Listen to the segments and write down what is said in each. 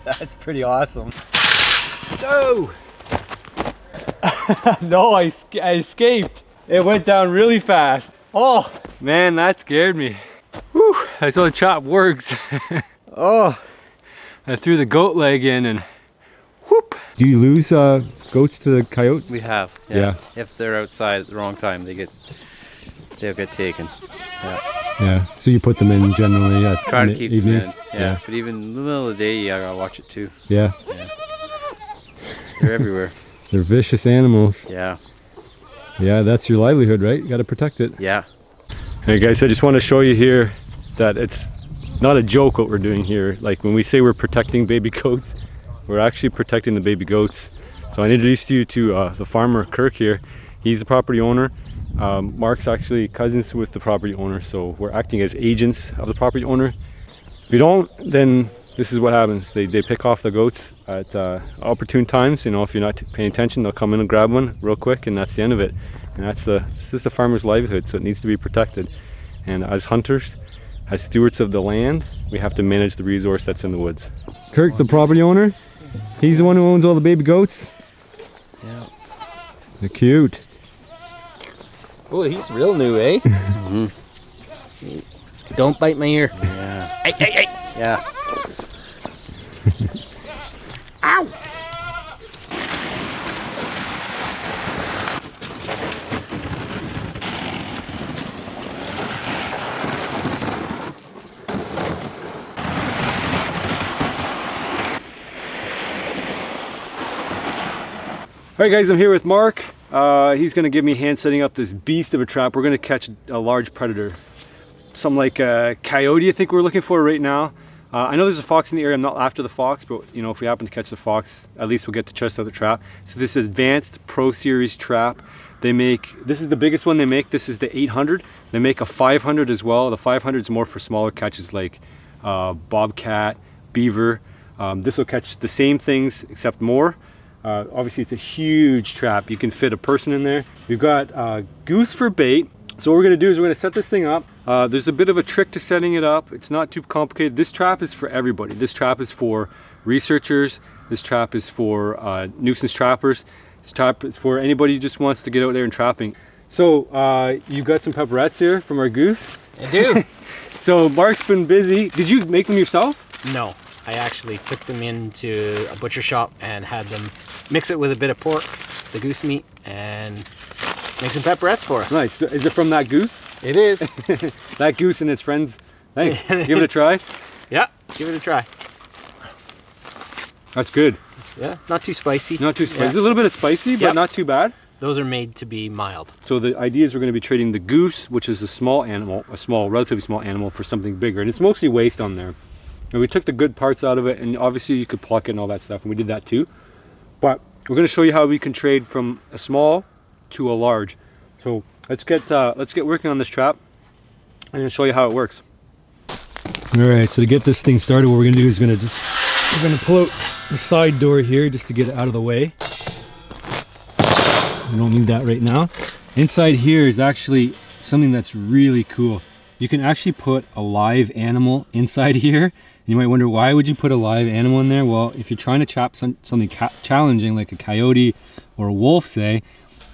That's pretty awesome. No! No, I escaped. It went down really fast. Oh, man, that scared me. Whew, that's how the trap works. Oh, I threw the goat leg in and whoop. Do you lose goats to the coyotes? We have, yeah. If they're outside at the wrong time, they'll get taken. Yeah. Yeah, so you put them in generally at Try to keep them in. Yeah. But even in the middle of the day, I gotta watch it too. Yeah. They're everywhere. They're vicious animals. Yeah. Yeah, that's your livelihood, right? You gotta protect it. Yeah. Hey guys, I just want to show you here that it's not a joke what we're doing here. Like when we say we're protecting baby goats, we're actually protecting the baby goats. So I introduced you to the farmer Kirk here. He's the property owner. Mark's actually cousins with the property owner, so we're acting as agents of the property owner. If you don't, then this is what happens. They pick off the goats at opportune times. You know, if you're not paying attention, they'll come in and grab one real quick, and that's the end of it. And this is the farmer's livelihood, so it needs to be protected. And as hunters, as stewards of the land, we have to manage the resource that's in the woods. Kirk's the property owner. He's the one who owns all the baby goats. Yeah. They're cute. Oh, he's real new, eh? Mm-hmm. Don't bite my ear. Yeah. Hey, hey, hey. Yeah. Ow! All right guys, I'm here with Mark. He's gonna give me a hand setting up this beast of a trap. We're gonna catch a large predator. Something like a coyote, I think we're looking for right now. I know there's a fox in the area. I'm not after the fox, but you know, if we happen to catch the fox, at least we'll get to test out the trap. So this is Advanced Pro Series trap. They make, this is the biggest one they make. This is the 800. They make a 500 as well. The 500 is more for smaller catches like bobcat, beaver. This will catch the same things except more. Obviously it's a huge trap. You can fit a person in there. We've got goose for bait. So what we're gonna do is we're gonna set this thing up. There's a bit of a trick to setting it up. It's not too complicated. This trap is for everybody. This trap is for researchers. This trap is for nuisance trappers. This trap is for anybody who just wants to get out there and trapping. So you've got some pepperettes here from our goose. I do. So Mark's been busy. Did you make them yourself? No, I actually took them into a butcher shop and had them mix it with a bit of pork, the goose meat, and make some pepperettes for us. Nice. So is it from that goose? It is. That goose and its friends. Nice. Give it a try. Yeah, give it a try. That's good. Yeah, not too spicy. Not too spicy. Yeah. A little bit of spicy, but not too bad. Those are made to be mild. So the idea is we're going to be trading the goose, which is a small animal, relatively small animal, for something bigger. And it's mostly waste on there. And we took the good parts out of it, and obviously you could pluck it and all that stuff, and we did that too. But we're going to show you how we can trade from a small to a large. So let's get working on this trap. I'm going to show you how it works. All right, so to get this thing started, what we're going to do is we're going to pull out the side door here just to get it out of the way. We don't need that right now. Inside here is actually something that's really cool. You can actually put a live animal inside here. You might wonder, why would you put a live animal in there? Well, if you're trying to trap something challenging like a coyote or a wolf, say,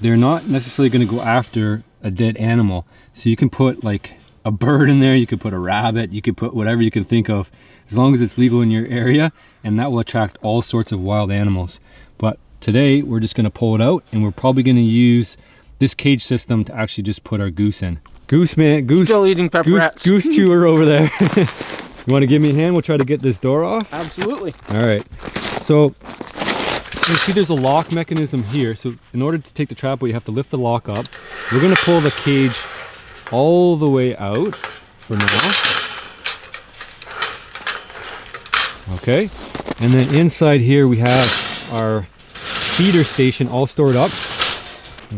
they're not necessarily going to go after a dead animal. So you can put like a bird in there, you could put a rabbit, you could put whatever you can think of, as long as it's legal in your area, and that will attract all sorts of wild animals. But today we're just going to pull it out, and we're probably going to use this cage system to actually just put our goose in. Goose Still eating pepperettes. Goose chewer over there. You want to give me a hand? We'll try to get this door off. Absolutely. All right. So you see there's a lock mechanism here. So in order to take the trap out, you have to lift the lock up. We're going to pull the cage all the way out for now. Okay. And then inside here we have our feeder station all stored up.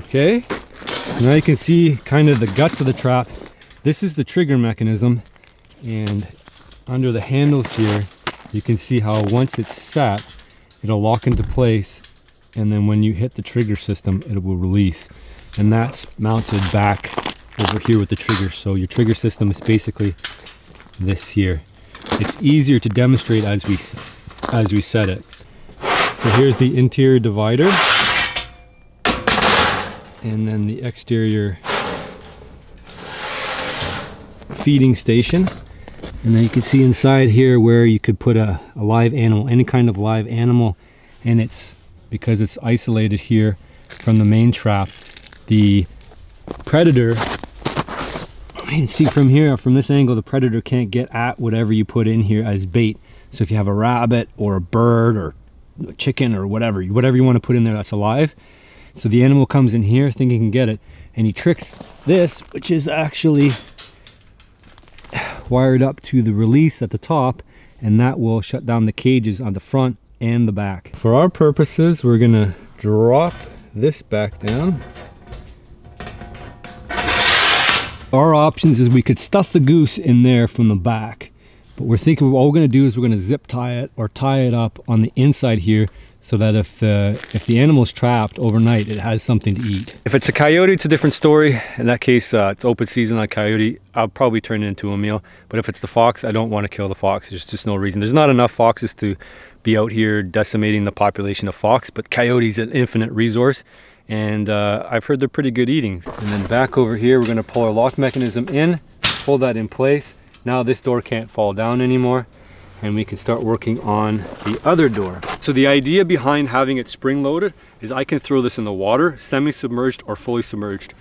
Okay. Now you can see kind of the guts of the trap. This is the trigger mechanism, and under the handles here you can see how once it's set, it'll lock into place, and then when you hit the trigger system it will release, and that's mounted back over here with the trigger. So your trigger system is basically this here. It's easier to demonstrate as we as we set it. So here's the interior divider, and then the exterior feeding station. And then you can see inside here where you could put a live animal, any kind of live animal, and it's because it's isolated here from the main trap. The predator, you can see from here, from this angle, the predator can't get at whatever you put in here as bait. So if you have a rabbit or a bird or a chicken or whatever you want to put in there that's alive, so the animal comes in here thinking he can get it, and he tricks this, which is actually wired up to the release at the top, and that will shut down the cages on the front and the back. For our purposes, we're gonna drop this back down. Our options is we could stuff the goose in there from the back, but we're thinking all we're gonna do is we're gonna zip tie it or tie it up on the inside here, so that if the animal's trapped overnight, it has something to eat. If it's a coyote, it's a different story. In that case, it's open season on coyote. I'll probably turn it into a meal. But if it's the fox, I don't want to kill the fox. There's just no reason. There's not enough foxes to be out here decimating the population of fox, but coyote's an infinite resource. And I've heard they're pretty good eating. And then back over here, we're gonna pull our lock mechanism in, hold that in place. Now this door can't fall down anymore, and we can start working on the other door. So the idea behind having it spring loaded is I can throw this in the water, semi-submerged or fully submerged.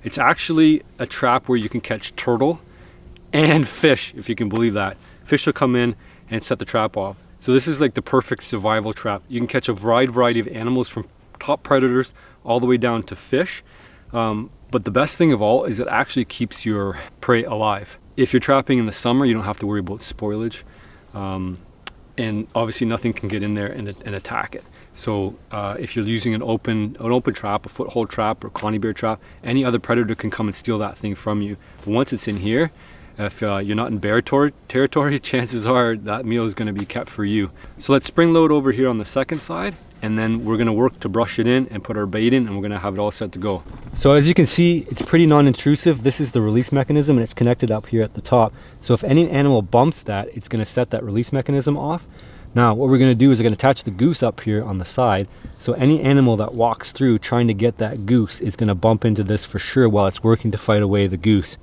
It's actually a trap where you can catch turtle and fish, if you can believe that. Fish will come in and set the trap off. So this is like the perfect survival trap. You can catch a wide variety of animals, from top predators all the way down to fish. But the best thing of all is it actually keeps your prey alive. If you're trapping in the summer, you don't have to worry about spoilage. And obviously nothing can get in there and attack it. So if you're using an open trap, a foothold trap or Connie bear trap, any other predator can come and steal that thing from you. But once it's in here, if you're not in bear territory, chances are that meal is going to be kept for you. So let's spring load over here on the second side, and then we're going to work to brush it in and put our bait in, and we're going to have it all set to go. So as you can see, it's pretty non-intrusive. This is the release mechanism, and it's connected up here at the top. So if any animal bumps that, it's going to set that release mechanism off. Now what we're going to do is we're going to attach the goose up here on the side, so any animal that walks through trying to get that goose is going to bump into this for sure while it's working to fight away the goose.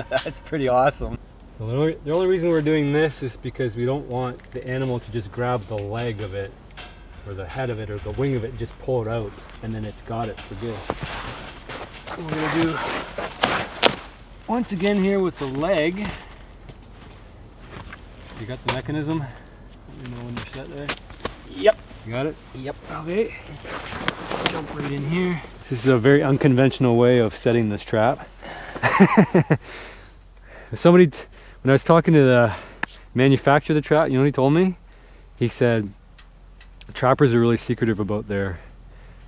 That's pretty awesome. So the only reason we're doing this is because we don't want the animal to just grab the leg of it or the head of it or the wing of it and just pull it out, and then it's got it for good. What we're going to do once again here with the leg, you got the mechanism? Let me know when you're set there. Yep. You got it? Yep. Okay. Jump right in here. This is a very unconventional way of setting this trap. Somebody, when I was talking to the manufacturer of the trap, you know what he told me? He said trappers are really secretive about their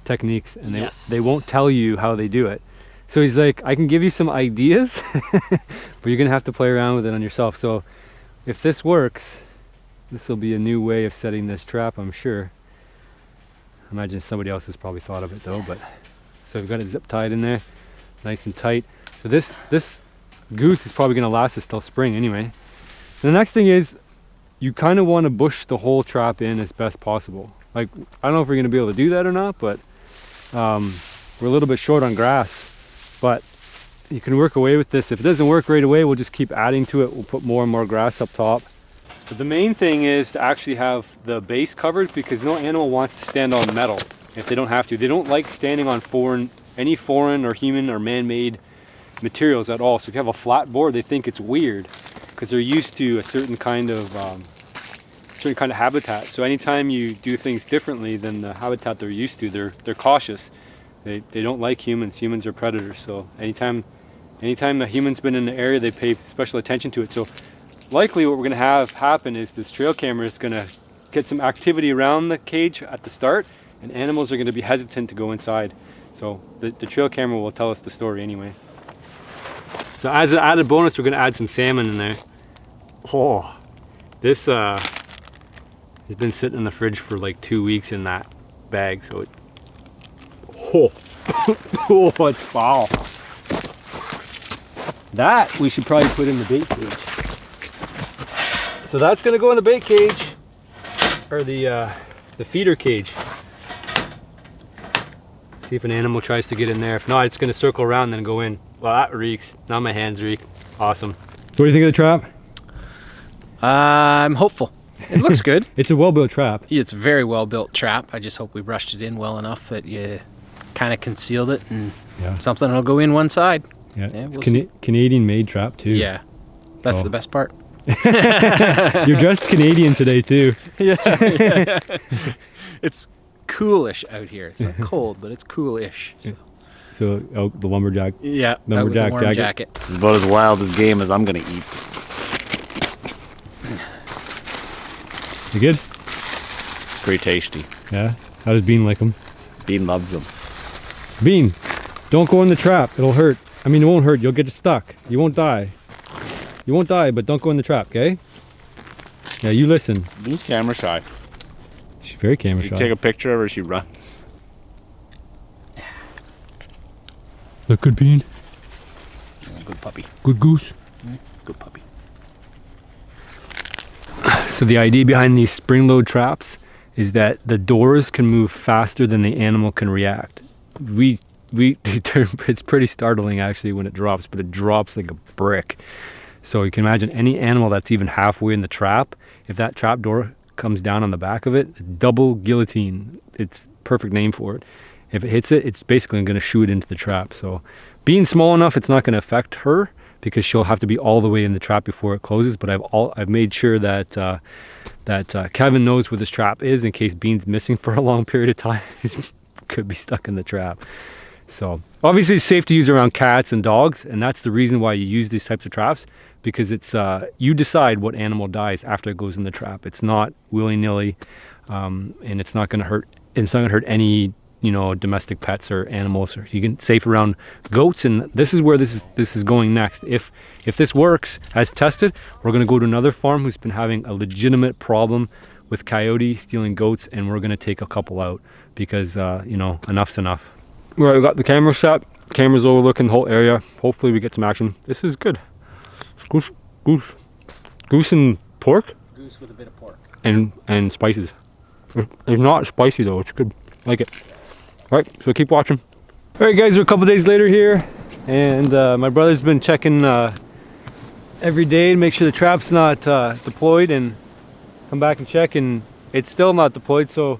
techniques, and they won't tell you how they do it. So he's like, I can give you some ideas, but you're gonna have to play around with it on yourself. So if this works, this will be a new way of setting this trap, I'm sure. I imagine somebody else has probably thought of it though. But so we've got it zip tied in there, nice and tight. So this goose is probably going to last us till spring anyway. The next thing is, you kind of want to bush the whole trap in as best possible. Like, I don't know if we're going to be able to do that or not, but we're a little bit short on grass. But you can work away with this. If it doesn't work right away, we'll just keep adding to it. We'll put more and more grass up top. But the main thing is to actually have the base covered, because no animal wants to stand on metal if they don't have to. They don't like standing on any foreign or human or man-made materials at all. So if you have a flat board, they think it's weird because they're used to a certain kind of habitat. So anytime you do things differently than the habitat they're used to, they're cautious. They don't like humans. Humans are predators. So anytime a human's been in the area, they pay special attention to it. So likely what we're going to have happen is this trail camera is going to get some activity around the cage at the start, and animals are going to be hesitant to go inside. So the trail camera will tell us the story anyway. So as an added bonus, we're going to add some salmon in there. Oh, this has been sitting in the fridge for like 2 weeks in that bag, so oh, it's foul. That we should probably put in the bait cage. So that's gonna go in the bait cage, or the feeder cage. See if an animal tries to get in there. If not, it's gonna circle around and then go in. Well, that reeks. Now my hands reek. Awesome. What do you think of the trap? I'm hopeful. It looks good. It's a well-built trap. It's a very well built trap. I just hope we brushed it in well enough that you kind of concealed it and something will go in one side. Yeah, we'll see. Canadian-made trap too. Yeah, that's So- the best part. You're dressed Canadian today too. Yeah. It's coolish out here. It's not cold, but it's coolish. So. So the lumberjack. Yeah, out with the Lumberjack warm jacket. This is about as wild as game as I'm gonna eat. You good? Pretty tasty. Yeah. How does Bean like them? Bean loves them. Bean, don't go in the trap. It'll hurt. I mean, it won't hurt. You'll get stuck. You won't die. You won't die, but don't go in the trap, okay? Yeah, you listen. Bean's camera shy. She's very camera You shy. take a picture of her, she runs. Look good, Bean. Good puppy. Good goose. Good puppy. So the idea behind these spring load traps is that the doors can move faster than the animal can react. It's pretty startling actually when it drops, but it drops like a brick. So you can imagine any animal that's even halfway in the trap, if that trap door comes down on the back of it, double guillotine. It's perfect name for it. If it hits it, it's basically going to shoot it into the trap. So being small enough, it's not going to affect her because she'll have to be all the way in the trap before it closes. But I've made sure that Kevin knows where this trap is in case Bean's missing for a long period of time. He could be stuck in the trap. So obviously it's safe to use around cats and dogs, and that's the reason why you use these types of traps, because it's you decide what animal dies after it goes in the trap. It's not willy-nilly, and it's not going to hurt. It's not going to hurt any domestic pets or animals. Or you can safe around goats, and this is where this is going next. If this works as tested, we're going to go to another farm who's been having a legitimate problem with coyote stealing goats, and we're going to take a couple out because enough's enough. All right, we got the camera set. Camera's overlooking the whole area. Hopefully we get some action. This is good. Goose and pork. Goose with a bit of pork. And spices. It's not spicy though. It's good. I like it. All right, so keep watching. All right, guys, we're a couple days later here, and my brother's been checking every day to make sure the trap's not deployed, and come back and check, and it's still not deployed. So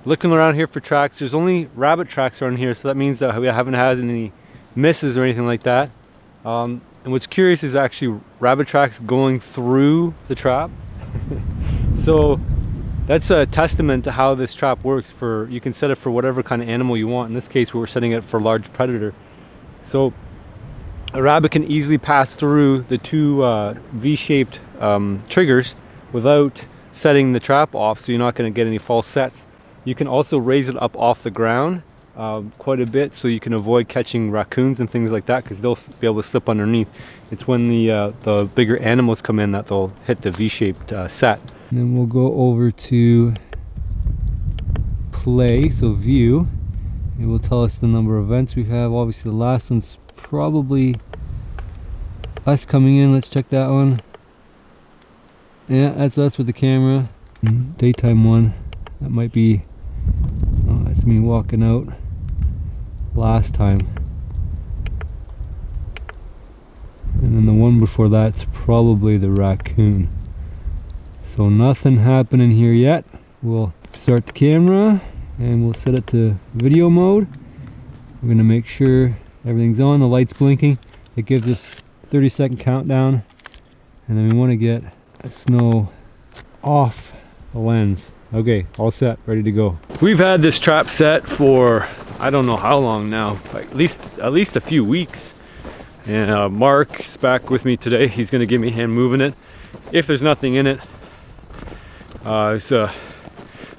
looking around here for tracks, there's only rabbit tracks around here, so that means that we haven't had any misses or anything like that. And what's curious is actually rabbit tracks going through the trap. So that's a testament to how this trap works. You can set it for whatever kind of animal you want. In this case, we're setting it for large predator. So a rabbit can easily pass through the two V-shaped triggers without setting the trap off, so you're not going to get any false sets. You can also raise it up off the ground quite a bit, so you can avoid catching raccoons and things like that, because they'll be able to slip underneath. It's when the bigger animals come in that they'll hit the V-shaped set. And then we'll go over to play, so view. It will tell us the number of events we have. Obviously the last one's probably us coming in. Let's check that one. Yeah, that's us with the camera. Daytime one. That might be, oh, that's me walking out last time. And then the one before that's probably the raccoon. So nothing happening here yet. We'll start the camera and we'll set it to video mode. We're going to make sure everything's on, the light's blinking. It gives us 30-second countdown, and then we want to get the snow off the lens. Okay, all set, ready to go. We've had this trap set for I don't know how long now, at least a few weeks. And Mark's back with me today. He's going to give me a hand moving it if there's nothing in it. There's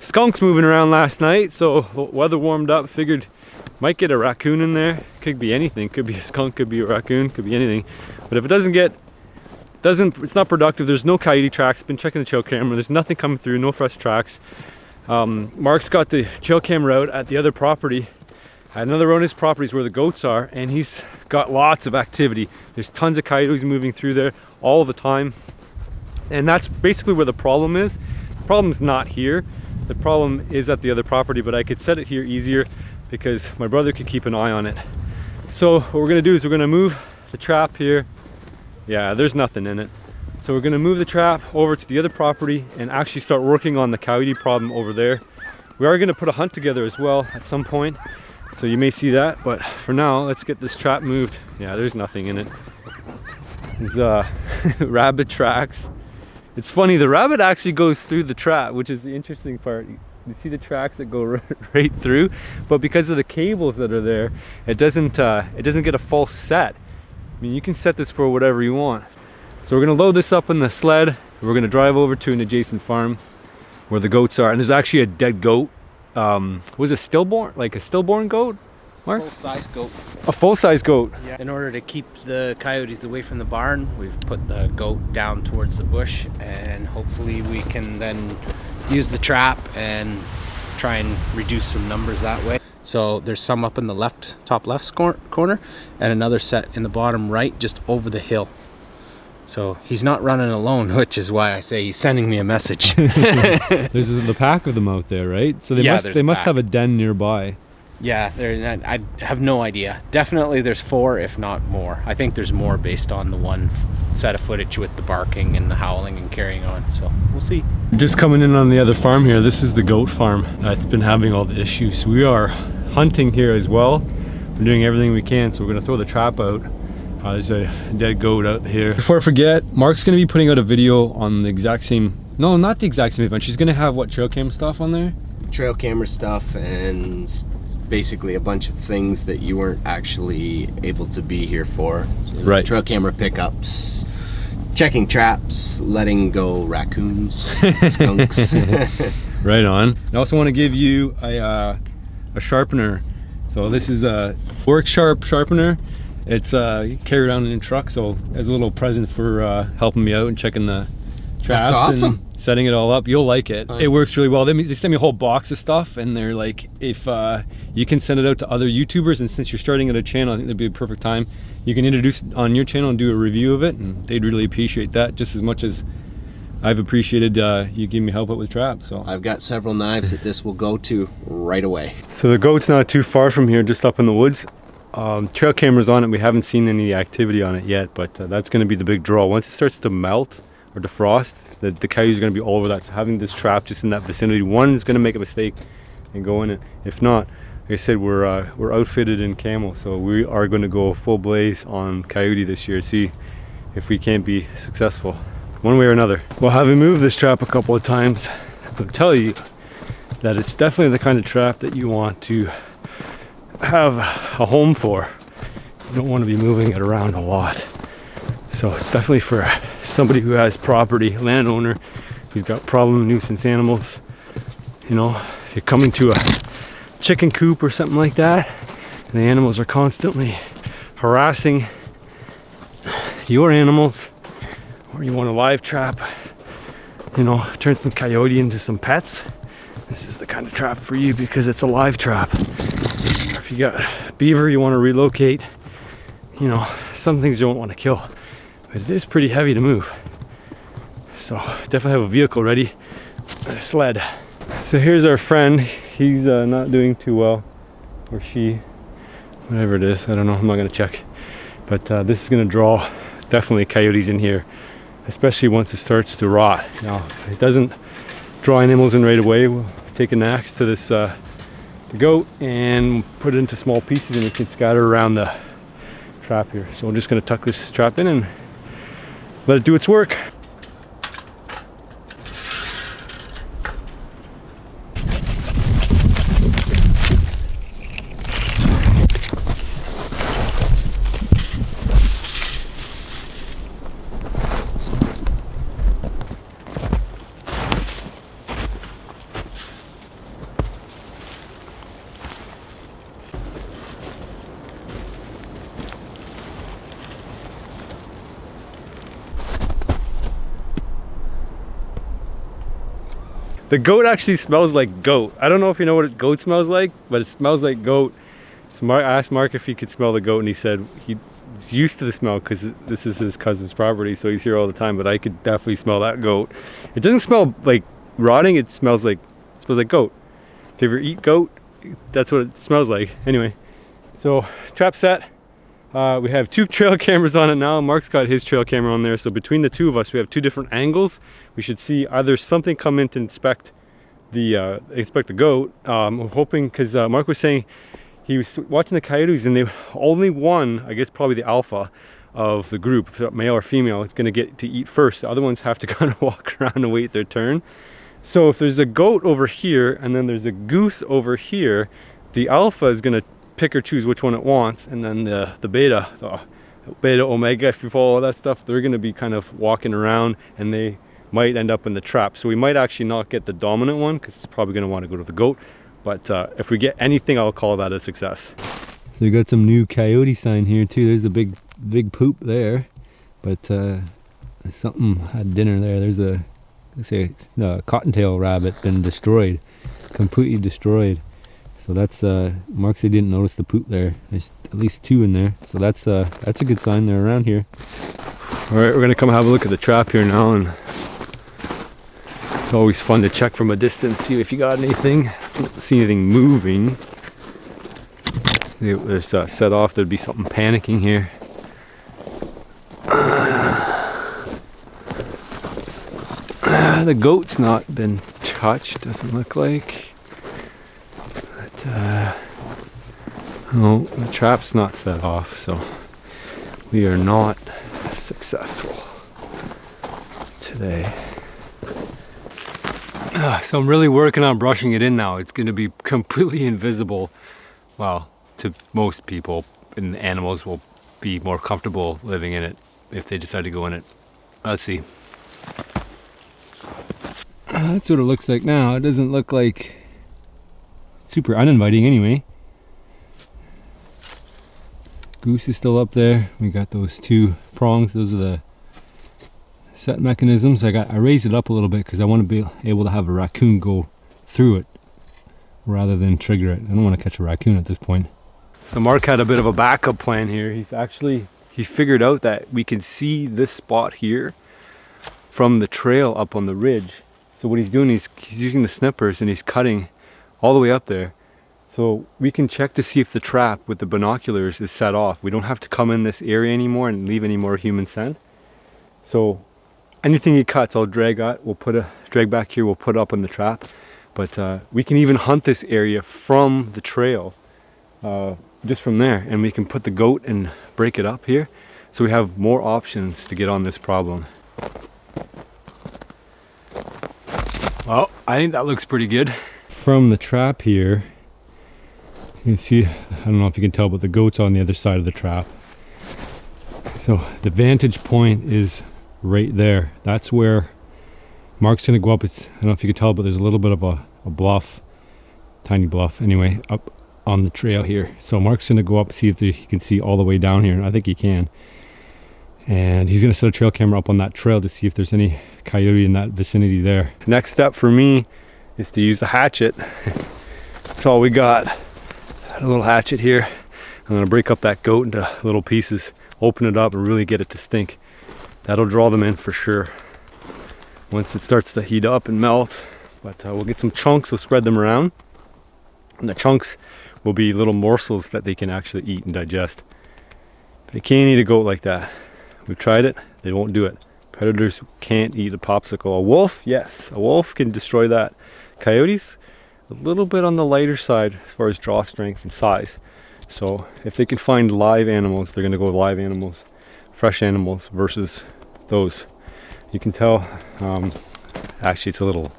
skunks moving around last night, so the weather warmed up. Figured might get a raccoon in there. Could be anything. Could be a skunk, could be a raccoon, could be anything. But if it it's not productive. There's no coyote tracks. Been checking the trail camera. There's nothing coming through. No fresh tracks. Mark's got the trail camera out at the other property. Another one of his properties where the goats are, and he's got lots of activity. There's tons of coyotes moving through there all the time. And that's basically where the problem is. The problem's not here. The problem is at the other property, but I could set it here easier because my brother could keep an eye on it. So what we're gonna do is we're gonna move the trap here. Yeah, there's nothing in it. So we're gonna move the trap over to the other property and actually start working on the coyote problem over there. We are gonna put a hunt together as well at some point, so you may see that, but for now, let's get this trap moved. Yeah, there's nothing in it. There's rabbit tracks. It's funny, the rabbit actually goes through the trap, which is the interesting part. You see the tracks that go right through, but because of the cables that are there, it doesn't get a false set. I mean, you can set this for whatever you want. So we're gonna load this up in the sled, and we're gonna drive over to an adjacent farm where the goats are. And there's actually a dead goat. Was it stillborn? Like a stillborn goat, Mark? Full-size goat. A full-size goat. Yeah. In order to keep the coyotes away from the barn, we've put the goat down towards the bush, and hopefully we can then use the trap and try and reduce some numbers that way. So there's some up in the top left corner, and another set in the bottom right, just over the hill. So he's not running alone, which is why I say he's sending me a message. There's the pack of them out there, right? So they must have a den nearby. Yeah, I have no idea. Definitely there's 4, if not more. I think there's more based on the one set of footage with the barking and the howling and carrying on. So we'll see. Just coming in on the other farm here. This is the goat farm that's been having all the issues. We are hunting here as well. We're doing everything we can, so we're gonna throw the trap out. There's a dead goat out here. Before I forget, Mark's gonna be putting out a video on the exact same, no, not the exact same event. She's gonna have what, trail cam stuff on there? Trail camera stuff and basically a bunch of things that you weren't actually able to be here for. Right. Trail camera pickups, checking traps, letting go raccoons, skunks. Right on. I also want to give you a sharpener. So this is a work sharpener. It's carried around in a truck, so as a little present for helping me out and checking the traps. That's awesome. And setting it all up. You'll like it. It works really well. They send me a whole box of stuff, and they're like, if you can send it out to other YouTubers, and since you're starting at a channel, I think that'd be a perfect time. You can introduce it on your channel and do a review of it, and they'd really appreciate that just as much as I've appreciated you giving me help out with traps. So I've got several knives that this will go to right away. So the goat's not too far from here, just up in the woods. Trail cameras on it. We haven't seen any activity on it yet, but that's going to be the big draw. Once it starts to melt or defrost, the coyotes are going to be all over that. So having this trap just in that vicinity, one is going to make a mistake and go in it. If not, like I said, we're outfitted in camo, so we are going to go full blaze on coyote this year. See if we can't be successful one way or another. Well, having moved this trap a couple of times, I'll tell you that it's definitely the kind of trap that you want to have a home for. You don't want to be moving it around a lot. So it's definitely for somebody who has property, landowner, who's got problem nuisance animals. You know, if you're coming to a chicken coop or something like that, and the animals are constantly harassing your animals, or you want a live trap, you know, turn some coyote into some pets, this is the kind of trap for you because it's a live trap. If you got beaver you want to relocate, you know, some things you don't want to kill, but it is pretty heavy to move. So definitely have a vehicle ready, a sled. So here's our friend. He's not doing too well, or she, whatever it is, I don't know, I'm not gonna check. But this is gonna draw definitely coyotes in here, especially once it starts to rot. Now, if it doesn't draw animals in right away, we'll take an axe to this the goat and put it into small pieces, and it can scatter around the trap here. So I'm just gonna tuck this trap in and let it do its work. The goat actually smells like goat. I don't know if you know what a goat smells like, but it smells like goat. I asked Mark if he could smell the goat, and he said used to the smell because this is his cousin's property, so he's here all the time, but I could definitely smell that goat. It doesn't smell like rotting, it smells like goat. If you ever eat goat, that's what it smells like. Anyway, so trap set. We have 2 trail cameras on it now. Mark's got his trail camera on there, so between the 2 of us we have 2 different angles. We should see either something come in to inspect the goat. I'm hoping, because Mark was saying he was watching the coyotes and they only one, I guess probably the alpha of the group, male or female, is going to get to eat first. The other ones have to kind of walk around and wait their turn. So if there's a goat over here and then there's a goose over here, the alpha is going to pick or choose which one it wants, and then the beta omega, if you follow that stuff, they're going to be kind of walking around and they might end up in the trap. So we might actually not get the dominant one because it's probably going to want to go to the goat, but if we get anything, I'll call that a success. So we got some new coyote sign here too. There's the big poop there, but something had dinner there. There's a, let's say, cottontail rabbit been destroyed, completely destroyed. So that's Mark said he didn't notice the poop there. There's at least 2 in there, so that's a good sign they're around here. All right, we're gonna come have a look at the trap here now, and it's always fun to check from a distance, see if you got anything. I don't see anything moving. It was set off. There'd be something panicking here. The goat's not been touched, doesn't look like. No, the trap's not set off, so we are not successful today. So I'm really working on brushing it in now. It's going to be completely invisible, well, to most people, and the animals will be more comfortable living in it if they decide to go in it. Let's see. That's what it looks like now. It doesn't look like super uninviting anyway. Goose is still up there. We got those 2 prongs. Those are the set mechanisms. I raised it up a little bit because I want to be able to have a raccoon go through it rather than trigger it. I don't want to catch a raccoon at this point. So Mark had a bit of a backup plan here. He figured out that we can see this spot here from the trail up on the ridge. So what he's doing is he's using the snippers and he's cutting all the way up there. So we can check to see if the trap with the binoculars is set off. We don't have to come in this area anymore and leave any more human scent. So anything he cuts, I'll drag out. We'll drag back here. We'll put up on the trap. But we can even hunt this area from the trail, just from there, and we can put the goat and break it up here. So we have more options to get on this problem. Well, I think that looks pretty good. From the trap here, you can see, I don't know if you can tell, but the goat's on the other side of the trap. So the vantage point is right there. That's where Mark's gonna go up. I don't know if you can tell, but there's a little bit of a bluff, tiny bluff anyway, up on the trail here. So Mark's gonna go up, see if he can see all the way down here. I think he can. And he's gonna set a trail camera up on that trail to see if there's any coyote in that vicinity there. Next step for me is to use a hatchet. That's all we got. A little hatchet here. I'm gonna break up that goat into little pieces, open it up and really get it to stink. That'll draw them in for sure once it starts to heat up and melt. But we'll get some chunks, we'll spread them around, and the chunks will be little morsels that they can actually eat and digest. They can't eat a goat like that. We've tried it, they won't do it. Predators can't eat a popsicle. A wolf, yes, a wolf can destroy that. Coyotes, a little bit on the lighter side as far as draw strength and size. So if they can find live animals, they're gonna go with live animals, fresh animals versus those. You can tell, actually it's a little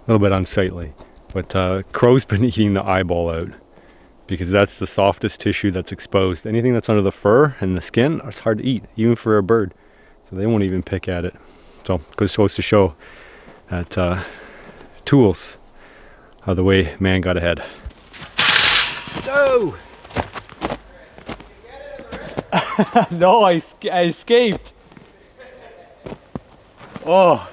bit unsightly, but crow's been eating the eyeball out because that's the softest tissue that's exposed. Anything that's under the fur and the skin, it's hard to eat, even for a bird. So they won't even pick at it. So it goes to show that tools are the way man got ahead. No! No, I escaped. Oh,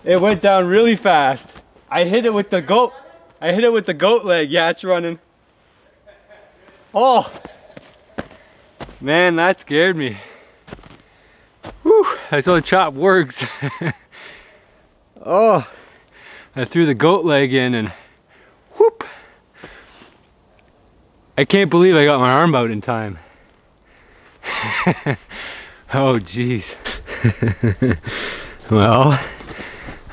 it went down really fast. I hit it with the goat. I hit it with the goat leg. Yeah, it's running. Oh, Man, that scared me. Whew, I saw the trap works. Oh, I threw the goat leg in and whoop. I can't believe I got my arm out in time. Oh geez. Well,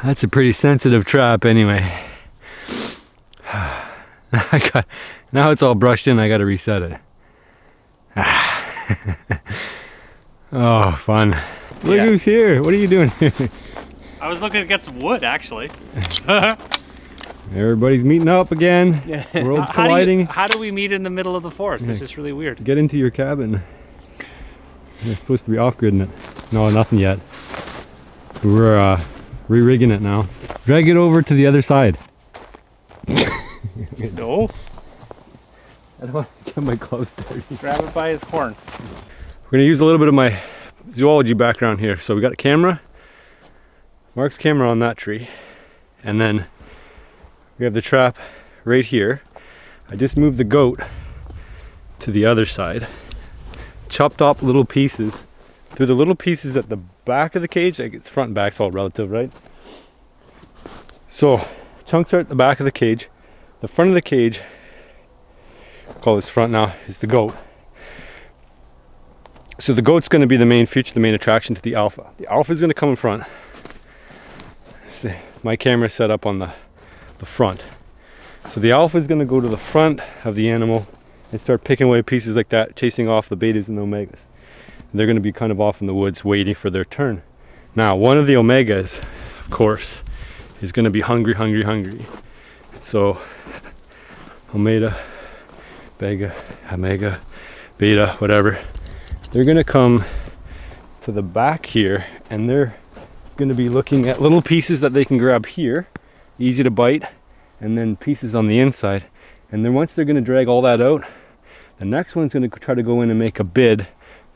that's a pretty sensitive trap anyway. Now it's all brushed in, I gotta reset it. Oh, fun. Look who's here. What are you doing here? I was looking to get some wood, actually. Everybody's meeting up again. Worlds colliding. How do we meet in the middle of the forest? It's just really weird. Get into your cabin. You're supposed to be off-gridding it. No, nothing yet. We're re-rigging it now. Drag it over to the other side. No. I don't want to get my clothes dirty. Grab it by his horn. We're going to use a little bit of my zoology background here. So we got a camera, Mark's camera on that tree, and then we have the trap right here. I just moved the goat to the other side, chopped off little pieces. Through the little pieces at the back of the cage, like it's front and back's all relative, right? So chunks are at the back of the cage. The front of the cage, I'll call this front now, is the goat. So the goat's going to be the main feature, the main attraction to the alpha. The alpha is going to come in front. See, my camera is set up on the front. So the alpha is going to go to the front of the animal and start picking away pieces like that, chasing off the betas and the omegas. And they're going to be kind of off in the woods waiting for their turn. Now, one of the omegas, of course, is going to be hungry. So omega, beta, omega, beta, whatever. They're going to come to the back here and they're going to be looking at little pieces that they can grab here, easy to bite, and then pieces on the inside. And then once they're going to drag all that out, the next one's going to try to go in and make a bid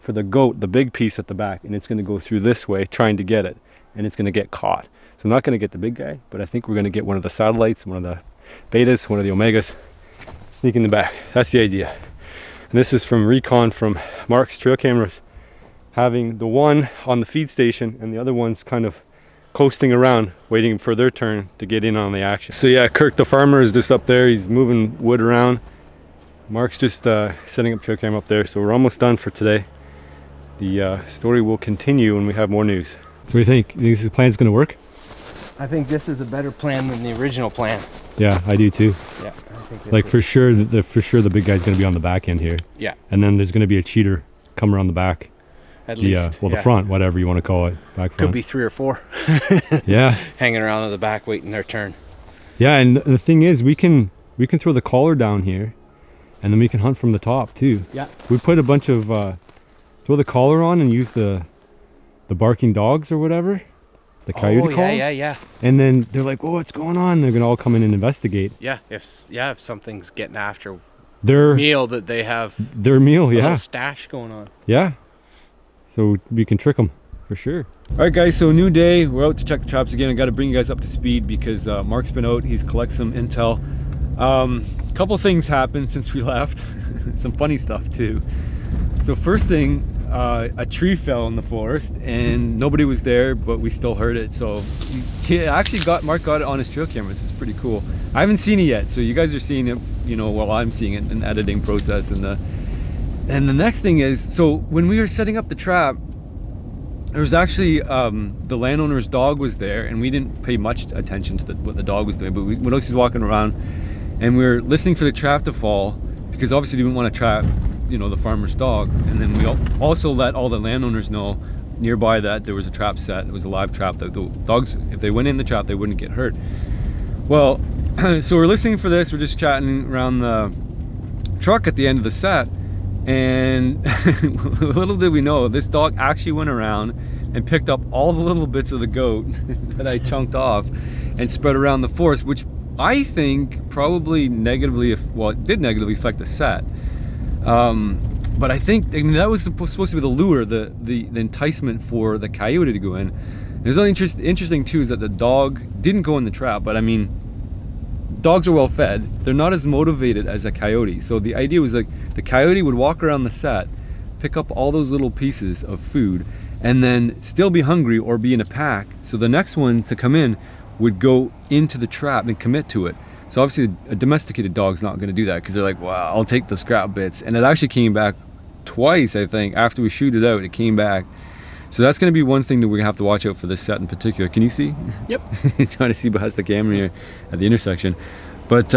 for the goat, the big piece at the back, and it's going to go through this way trying to get it, and it's going to get caught. So I'm not going to get the big guy, but I think we're going to get one of the satellites, one of the betas, one of the omegas, sneak in the back. That's the idea. And this is from recon from Mark's trail cameras, having the one on the feed station and the other one's kind of coasting around, waiting for their turn to get in on the action. So yeah, Kirk the farmer is just up there. He's moving wood around. Mark's just setting up trail cam up there. So we're almost done for today. The story will continue when we have more news. What do you think? You think this plan's gonna work? I think this is a better plan than the original plan. Yeah, I do too. Yeah, I think Like for sure the big guy's gonna be on the back end here. Yeah. And then there's gonna be a cheater come around the back. At least. The front, whatever you want to call it. Back front. Could be 3 or 4. Yeah. Hanging around at the back waiting their turn. Yeah, and the thing is we can throw the collar down here and then we can hunt from the top too. Yeah. We put a bunch of throw the collar on and use the barking dogs or whatever. The coyote collar. Yeah. And then they're like, "Oh, what's going on?" They're gonna all come in and investigate. Yeah, if something's getting after Their meal that they have, their meal, a yeah. little stash going on. Yeah. So we can trick them for sure. All right, guys. So new day. We're out to check the traps again. I got to bring you guys up to speed because Mark's been out. He's collected some intel. Couple things happened since we left. Some funny stuff too. So first thing, a tree fell in the forest and nobody was there, but we still heard it. So Mark got it on his trail cameras. It's pretty cool. I haven't seen it yet, so you guys are seeing it, while I'm seeing it in the editing process. And the next thing is, so when we were setting up the trap, there was actually the landowner's dog was there, and we didn't pay much attention to what the dog was doing. But when he was walking around, and we were listening for the trap to fall, because obviously we didn't want to trap the farmer's dog. And then we also let all the landowners know nearby that there was a trap set. It was a live trap that the dogs, if they went in the trap, they wouldn't get hurt. Well, so we're listening for this. We're just chatting around the truck at the end of the set, and little did we know, this dog actually went around and picked up all the little bits of the goat that I chunked off and spread around the forest, which I think probably it did negatively affect the set. But I that was supposed to be the lure, the enticement for the coyote to go in. There's something interesting too, is that the dog didn't go in the trap, but I mean, dogs are well fed. They're not as motivated as a coyote. So the idea was like the coyote would walk around the set, pick up all those little pieces of food, and then still be hungry or be in a pack. So the next one to come in would go into the trap and commit to it. So obviously a domesticated dog's not gonna do that because they're like, wow, I'll take the scrap bits. And it actually came back twice, I think. After we shoot it out, it came back. So that's gonna be one thing that we're gonna have to watch out for this set in particular. Can you see? Yep. He's trying to see past the camera here at the intersection. But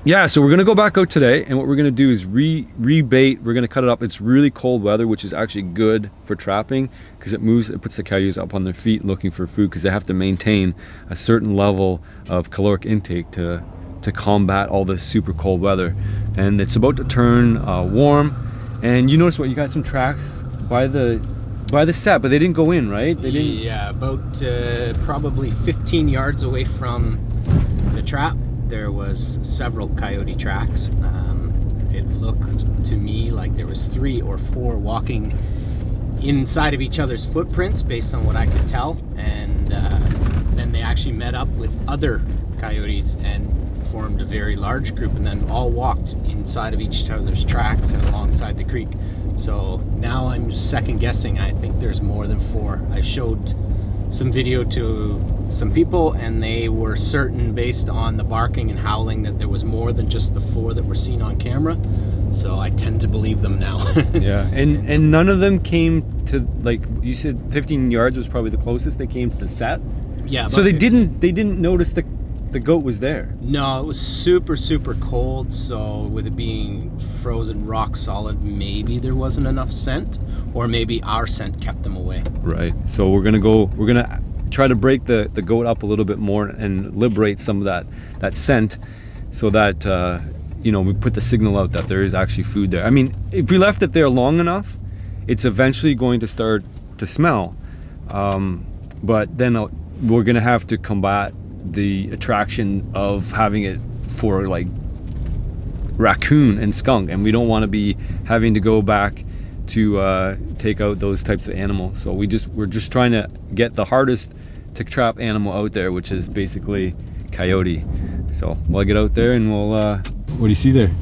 yeah, so we're gonna go back out today, and what we're gonna do is rebait. We're gonna cut it up. It's really cold weather, which is actually good for trapping because it puts the coyotes up on their feet looking for food because they have to maintain a certain level of caloric intake to combat all this super cold weather. And it's about to turn warm. And you notice what, you got some tracks by the set, but they didn't go in, right? They didn't. Yeah, about probably 15 yards away from the trap, there was several coyote tracks. It looked to me like there was 3 or 4 walking inside of each other's footprints based on what I could tell, and then they actually met up with other coyotes and formed a very large group, and then all walked inside of each other's tracks and alongside the creek. So now I'm second guessing. I think there's more than 4. I showed some video to some people, and they were certain based on the barking and howling that there was more than just the 4 that were seen on camera. So I tend to believe them now. Yeah, and none of them came to, like you said, 15 yards was probably the closest they came to the set. Yeah. So they 15. didn't notice the goat was there. No, it was super cold, so with it being frozen rock solid, maybe there wasn't enough scent, or maybe our scent kept them away. Right. So we're gonna try to break the goat up a little bit more and liberate some of that scent, so that you know, we put the signal out that there is actually food there. I mean, if we left it there long enough, it's eventually going to start to smell, but then we're gonna have to combat the attraction of having it for like raccoon and skunk, and we don't want to be having to go back to take out those types of animals. So we're just trying to get the hardest to trap animal out there, which is basically coyote. So we'll get out there and we'll what do you see there?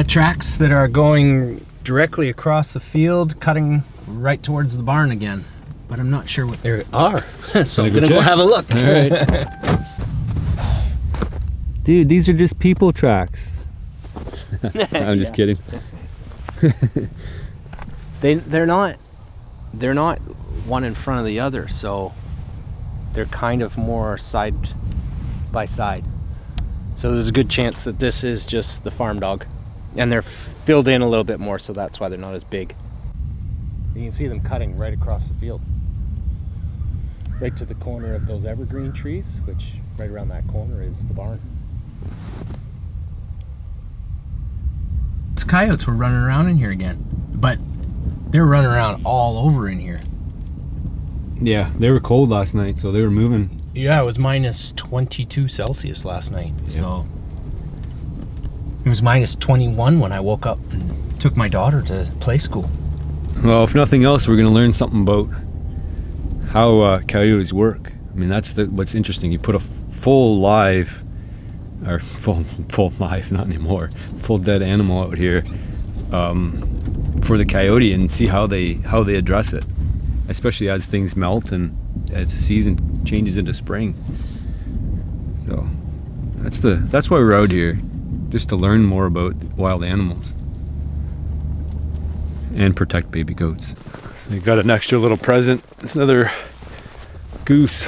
Tracks that are going directly across the field, cutting right towards the barn again, but I'm not sure what they are. So I'm gonna go have a look. All right. Dude, these are just people tracks. I'm just kidding. They're not one in front of the other, so they're kind of more side by side. So there's a good chance that this is just the farm dog, and they're filled in a little bit more, so that's why they're not as big. You can see them cutting right across the field, right to the corner of those evergreen trees, which right around that corner is the barn. These coyotes were running around in here again, but they're running around all over in here. Yeah, they were cold last night, so they were moving. Yeah, it was minus 22 Celsius last night. Yeah. So it was minus 21 when I woke up and took my daughter to play school. Well, if nothing else, we're gonna learn something about how coyotes work. I mean, that's what's interesting. You put a full live, or full live, not anymore, full dead animal out here for the coyote, and see how they address it, especially as things melt and as the season changes into spring. So that's why we're out here, just to learn more about wild animals and protect baby goats. So you got an extra little present. It's another goose,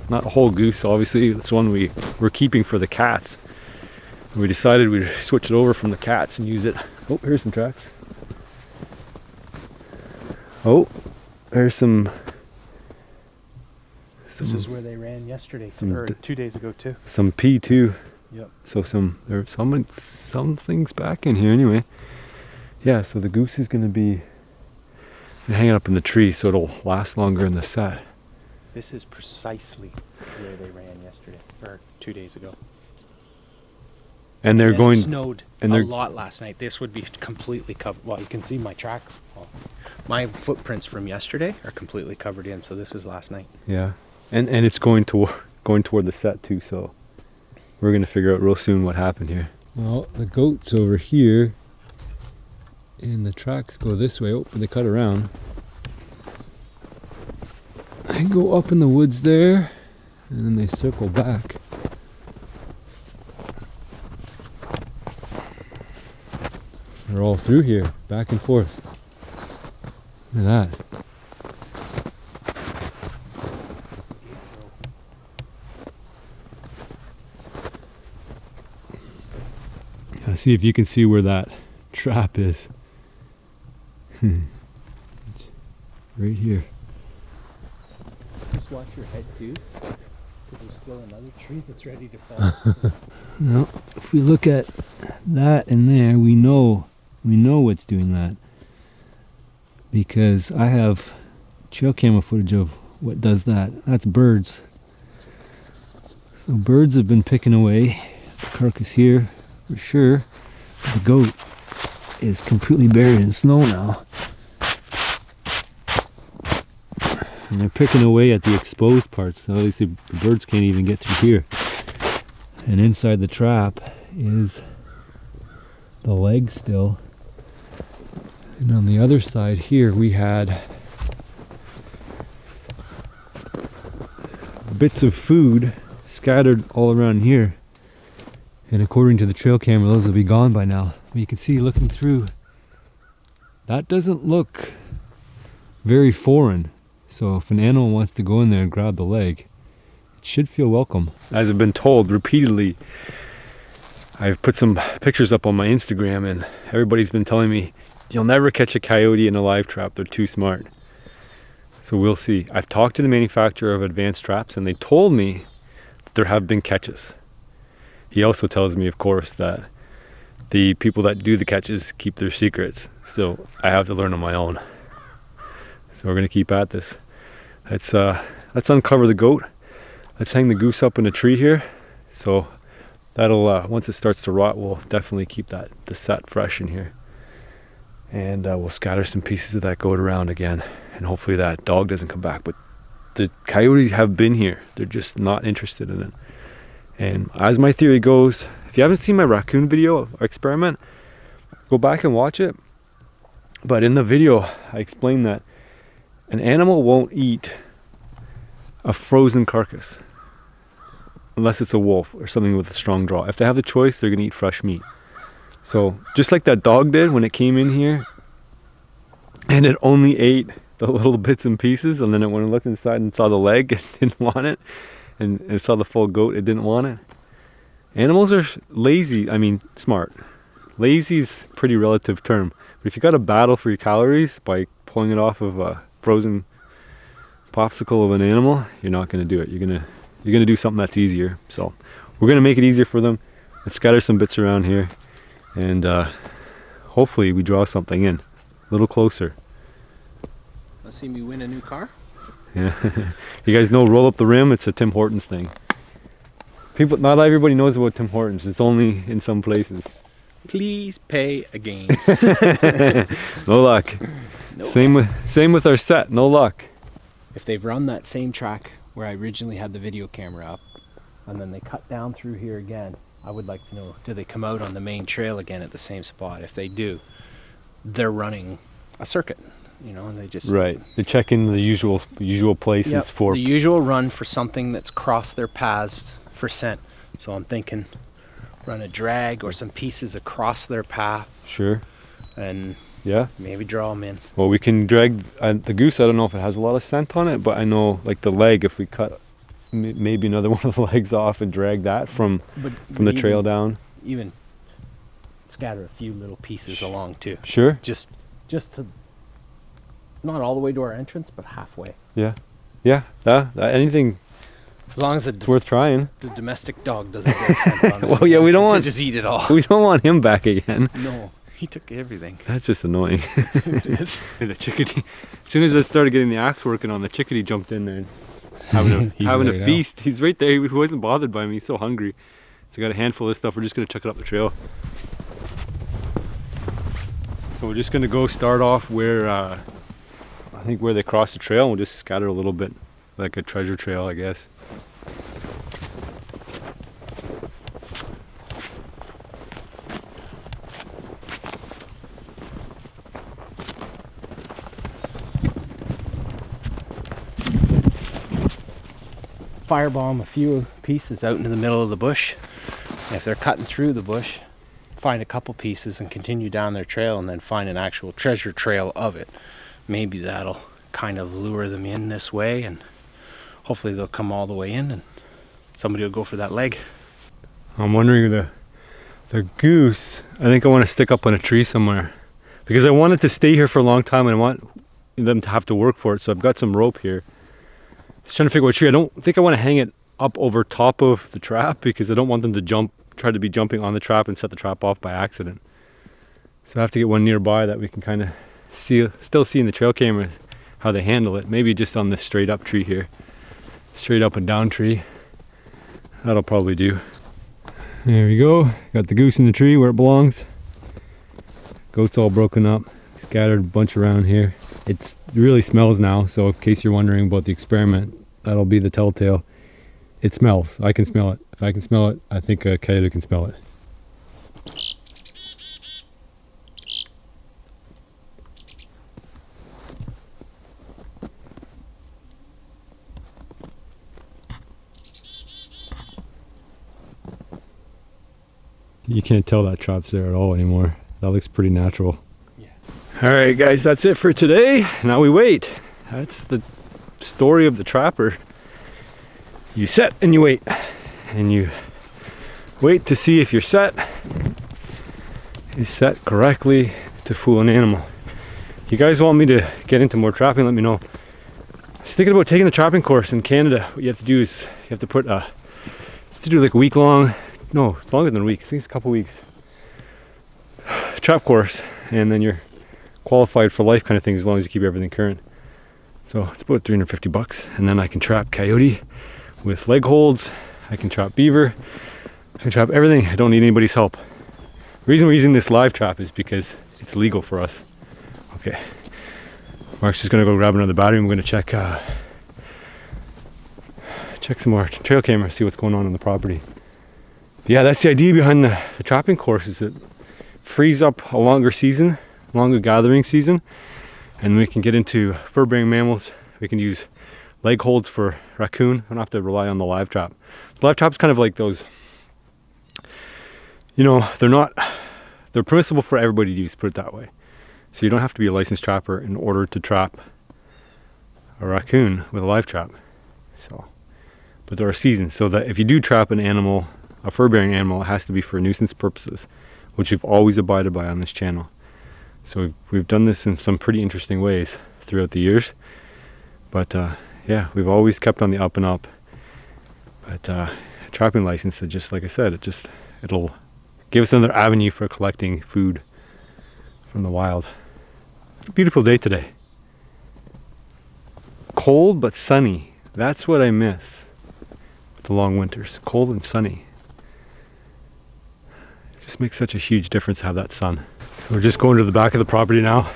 not a whole goose, obviously. It's one we're keeping for the cats. We decided we'd switch it over from the cats and use it. Oh, here's some tracks. Oh, there's some. This is where they ran yesterday, or 2 days ago too. Some P2. Yep. So there's something's back in here anyway. Yeah, so the goose is gonna be hanging up in the tree, so it'll last longer in the set. This is precisely where they ran yesterday, or 2 days ago. And they're And going. It snowed and a they're- lot last night. This would be completely covered. Well, you can see my tracks. Well, my footprints from yesterday are completely covered in, so this is last night. Yeah, and it's going toward the set too. So we're gonna figure out real soon what happened here. Well, the goat's over here. And the tracks go this way. Oh, they cut around. I go up in the woods there, and then they circle back. They're all through here, back and forth. Look at that. Let's see if you can see where that trap is. Right here. Just watch your head too, because there's still another tree that's ready to fall. Well, if we look at that in there, we know what's doing that, because I have trail camera footage of what does that. That's birds. So birds have been picking away the carcass here for sure. The goat is completely buried in snow now, and they're picking away at the exposed parts. So obviously the birds can't even get through here. And inside the trap is the leg still. And on the other side here we had bits of food scattered all around here. And according to the trail camera, those will be gone by now. But you can see looking through, that doesn't look very foreign. So if an animal wants to go in there and grab the leg, it should feel welcome. As I've been told repeatedly, I've put some pictures up on my Instagram, and everybody's been telling me, you'll never catch a coyote in a live trap, they're too smart. So we'll see. I've talked to the manufacturer of advanced traps, and they told me that there have been catches. He also tells me, of course, that the people that do the catches keep their secrets. So I have to learn on my own. So we're gonna keep at this. Let's uncover the goat. Let's hang the goose up in a tree here. So that'll, once it starts to rot, we'll definitely keep the set fresh in here. And we'll scatter some pieces of that goat around again. And hopefully that dog doesn't come back. But the coyotes have been here. They're just not interested in it. And as my theory goes, if you haven't seen my raccoon video experiment, go back and watch it. But in the video, I explained that an animal won't eat a frozen carcass unless it's a wolf or something with a strong draw. If they have the choice, they're gonna eat fresh meat. So just like that dog did when it came in here, and it only ate the little bits and pieces, and then when it looked inside and saw the leg, it didn't want it. And it saw the full goat, it didn't want it. Animals are lazy, I mean smart. Lazy is a pretty relative term. But if you got to battle for your calories by pulling it off of a frozen popsicle of an animal, you're not going to do it. You're gonna do something that's easier. So we're gonna make it easier for them. Let's scatter some bits around here, and hopefully we draw something in a little closer. Let's see me win a new car. Yeah. You guys know roll up the rim? It's a Tim Hortons thing. Not everybody knows about Tim Hortons. It's only in some places. Please pay again. No luck. No. Same with our set. No luck. If they've run that same track where I originally had the video camera up, and then they cut down through here again, I would like to know, do they come out on the main trail again at the same spot? If they do, they're running a circuit. You know, and they just right. They're checking the usual places for the usual run for something that's crossed their paths for scent. So I'm thinking, run a drag or some pieces across their path. Sure. And yeah, maybe draw them in. Well, we can drag the goose. I don't know if it has a lot of scent on it, but I know like the leg. If we cut maybe another one of the legs off and drag that from the trail down. Even scatter a few little pieces along too. Sure. Just to. Not all the way to our entrance, but halfway. Yeah. Anything. As long as it's worth trying. The domestic dog doesn't get a scent on it. Well, yeah, we don't want just eat it all. We don't want him back again. No, he took everything. That's just annoying. It is. The chickadee. As soon as I started getting the axe working on, the chickadee jumped in there, and having a feast. He's right there. He wasn't bothered by me. He's so hungry. So I got a handful of stuff. We're just gonna chuck it up the trail. So we're just gonna go start off where. I think where they cross the trail, and we'll just scatter a little bit like a treasure trail, I guess. firebomb a few pieces out into the middle of the bush. If they're cutting through the bush, find a couple pieces and continue down their trail, and then find an actual treasure trail of it. Maybe that'll kind of lure them in this way, and hopefully they'll come all the way in and somebody will go for that leg. I'm wondering the goose, I think I want to stick up on a tree somewhere because I want it to stay here for a long time and I want them to have to work for it. So I've got some rope here. Just trying to figure out what tree. I don't think I want to hang it up over top of the trap because I don't want them to try to be jumping on the trap and set the trap off by accident. So I have to get one nearby that we can kind of still see in the trail camera how they handle it. Maybe just on this straight up tree here. Straight up and down tree. That'll probably do. There we go. Got the goose in the tree where it belongs. Goat's all broken up. Scattered a bunch around here. It really smells now, so in case you're wondering about the experiment, that'll be the telltale. It smells. I can smell it. If I can smell it, I think a coyote can smell it. You can't tell that trap's there at all anymore. That looks pretty natural. Yeah. Alright guys, that's it for today. Now we wait. That's the story of the trapper. You set and you wait. And you wait to see if your set is set correctly to fool an animal. If you guys want me to get into more trapping, let me know. I was thinking about taking the trapping course in Canada. What you have to do is you have to put do like a week long. No, it's longer than a week. I think it's a couple weeks. Trap course, and then you're qualified for life kind of thing as long as you keep everything current. So it's about $350, and then I can trap coyote with leg holds. I can trap beaver. I can trap everything. I don't need anybody's help. The reason we're using this live trap is because it's legal for us. Okay. Mark's just gonna go grab another battery. I'm gonna check some more trail cameras, see what's going on the property. Yeah, that's the idea behind the trapping course, is it frees up a longer gathering season, and we can get into fur-bearing mammals. We can use leg holds for raccoon. I don't have to rely on the live trap. The live trap's kind of like those, you know, they're permissible for everybody to use, put it that way. So you don't have to be a licensed trapper in order to trap a raccoon with a live trap. So, but there are seasons, so that if you do trap an animal, a fur-bearing animal, it has to be for nuisance purposes, which we've always abided by on this channel. So we've done this in some pretty interesting ways throughout the years. But yeah, we've always kept on the up and up. But a trapping license, just like I said, it'll give us another avenue for collecting food from the wild. It's a beautiful day today. Cold but sunny. That's what I miss with the long winters. Cold and sunny. Just makes such a huge difference to have that sun. So we're just going to the back of the property now.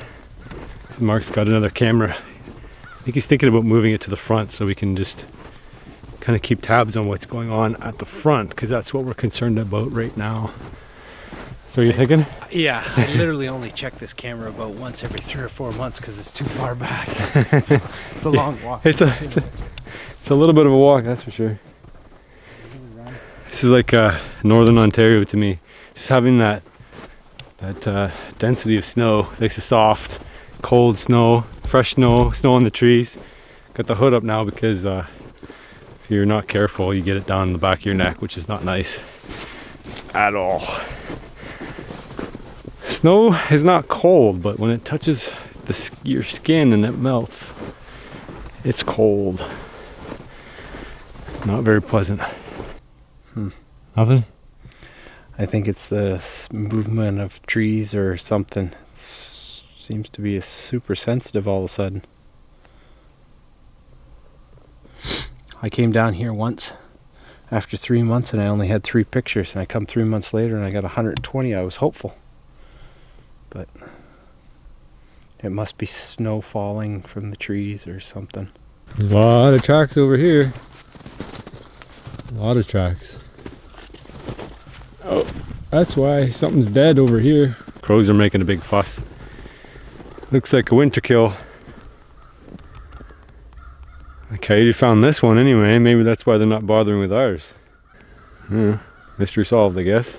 Mark's got another camera. I think he's thinking about moving it to the front so we can just kind of keep tabs on what's going on at the front, because that's what we're concerned about right now. So you're thinking? Yeah, I literally only check this camera about once every 3 or 4 months because it's too far back. It's a long walk. It's a little bit of a walk, that's for sure. This is like northern Ontario to me. Just having that density of snow, nice and soft, cold snow, fresh snow on the trees. Got the hood up now because if you're not careful, you get it down in the back of your neck, which is not nice at all. Snow is not cold, but when it touches your skin and it melts, it's cold. Not very pleasant. Nothing? I think it's the movement of trees or something. Seems to be super sensitive all of a sudden. I came down here once after 3 months and I only had 3 pictures, and I come 3 months later and I got 120. I was hopeful, but it must be snow falling from the trees or something. A lot of tracks over here. A lot of tracks. Oh, that's why something's dead over here. Crows are making a big fuss. Looks like a winter kill. Coyote found this one anyway. Maybe that's why they're not bothering with ours. Yeah, mystery solved, I guess.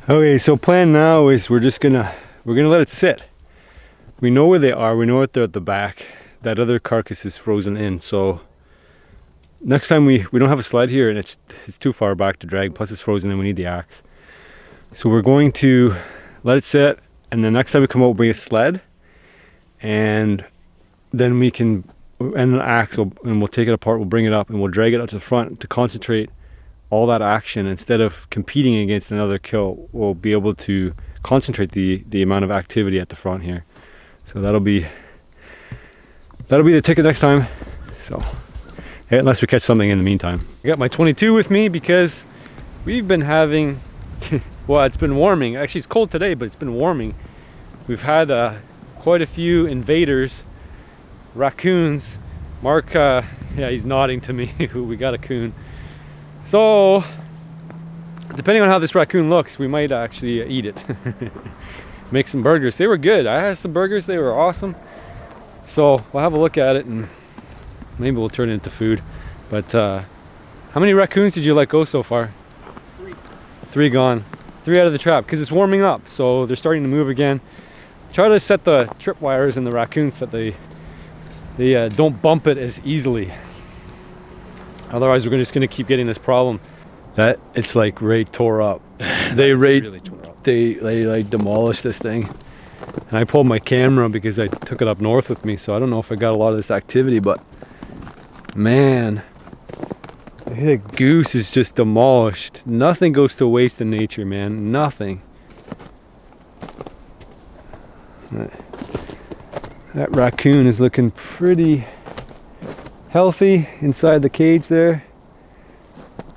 Okay, so plan now is we're gonna let it sit. We know where they are. We know that they're at the back. That other carcass is frozen in. So next time we don't have a sled here, and it's too far back to drag. Plus it's frozen in. We need the axe. So we're going to let it sit, and the next time we come out, we'll bring a sled, and then we can and an axe, and we'll take it apart. We'll bring it up, and we'll drag it out to the front to concentrate all that action. Instead of competing against another kill, we'll be able to concentrate the amount of activity at the front here. So that'll be the ticket next time. So unless we catch something in the meantime. I got my 22 with me because we've been having well, it's been warming. Actually, it's cold today, but it's been warming. We've had quite a few invaders, raccoons. Mark, yeah, he's nodding to me. We got a coon. So depending on how this raccoon looks, we might actually eat it. Make some burgers. They were good. I had some burgers. They were awesome. So we'll have a look at it, and maybe we'll turn it into food. But how many raccoons did you let go so far? 3. 3 gone. 3 out of the trap, because it's warming up, so they're starting to move again. Try to set the tripwires in the raccoons so that they don't bump it as easily. Otherwise, we're just going to keep getting this problem that it's like tore up. They really tore up. They like demolished this thing. And I pulled my camera because I took it up north with me, so I don't know if I got a lot of this activity, but man, the goose is just demolished. Nothing goes to waste in nature, man. Nothing. That raccoon is looking pretty healthy inside the cage there.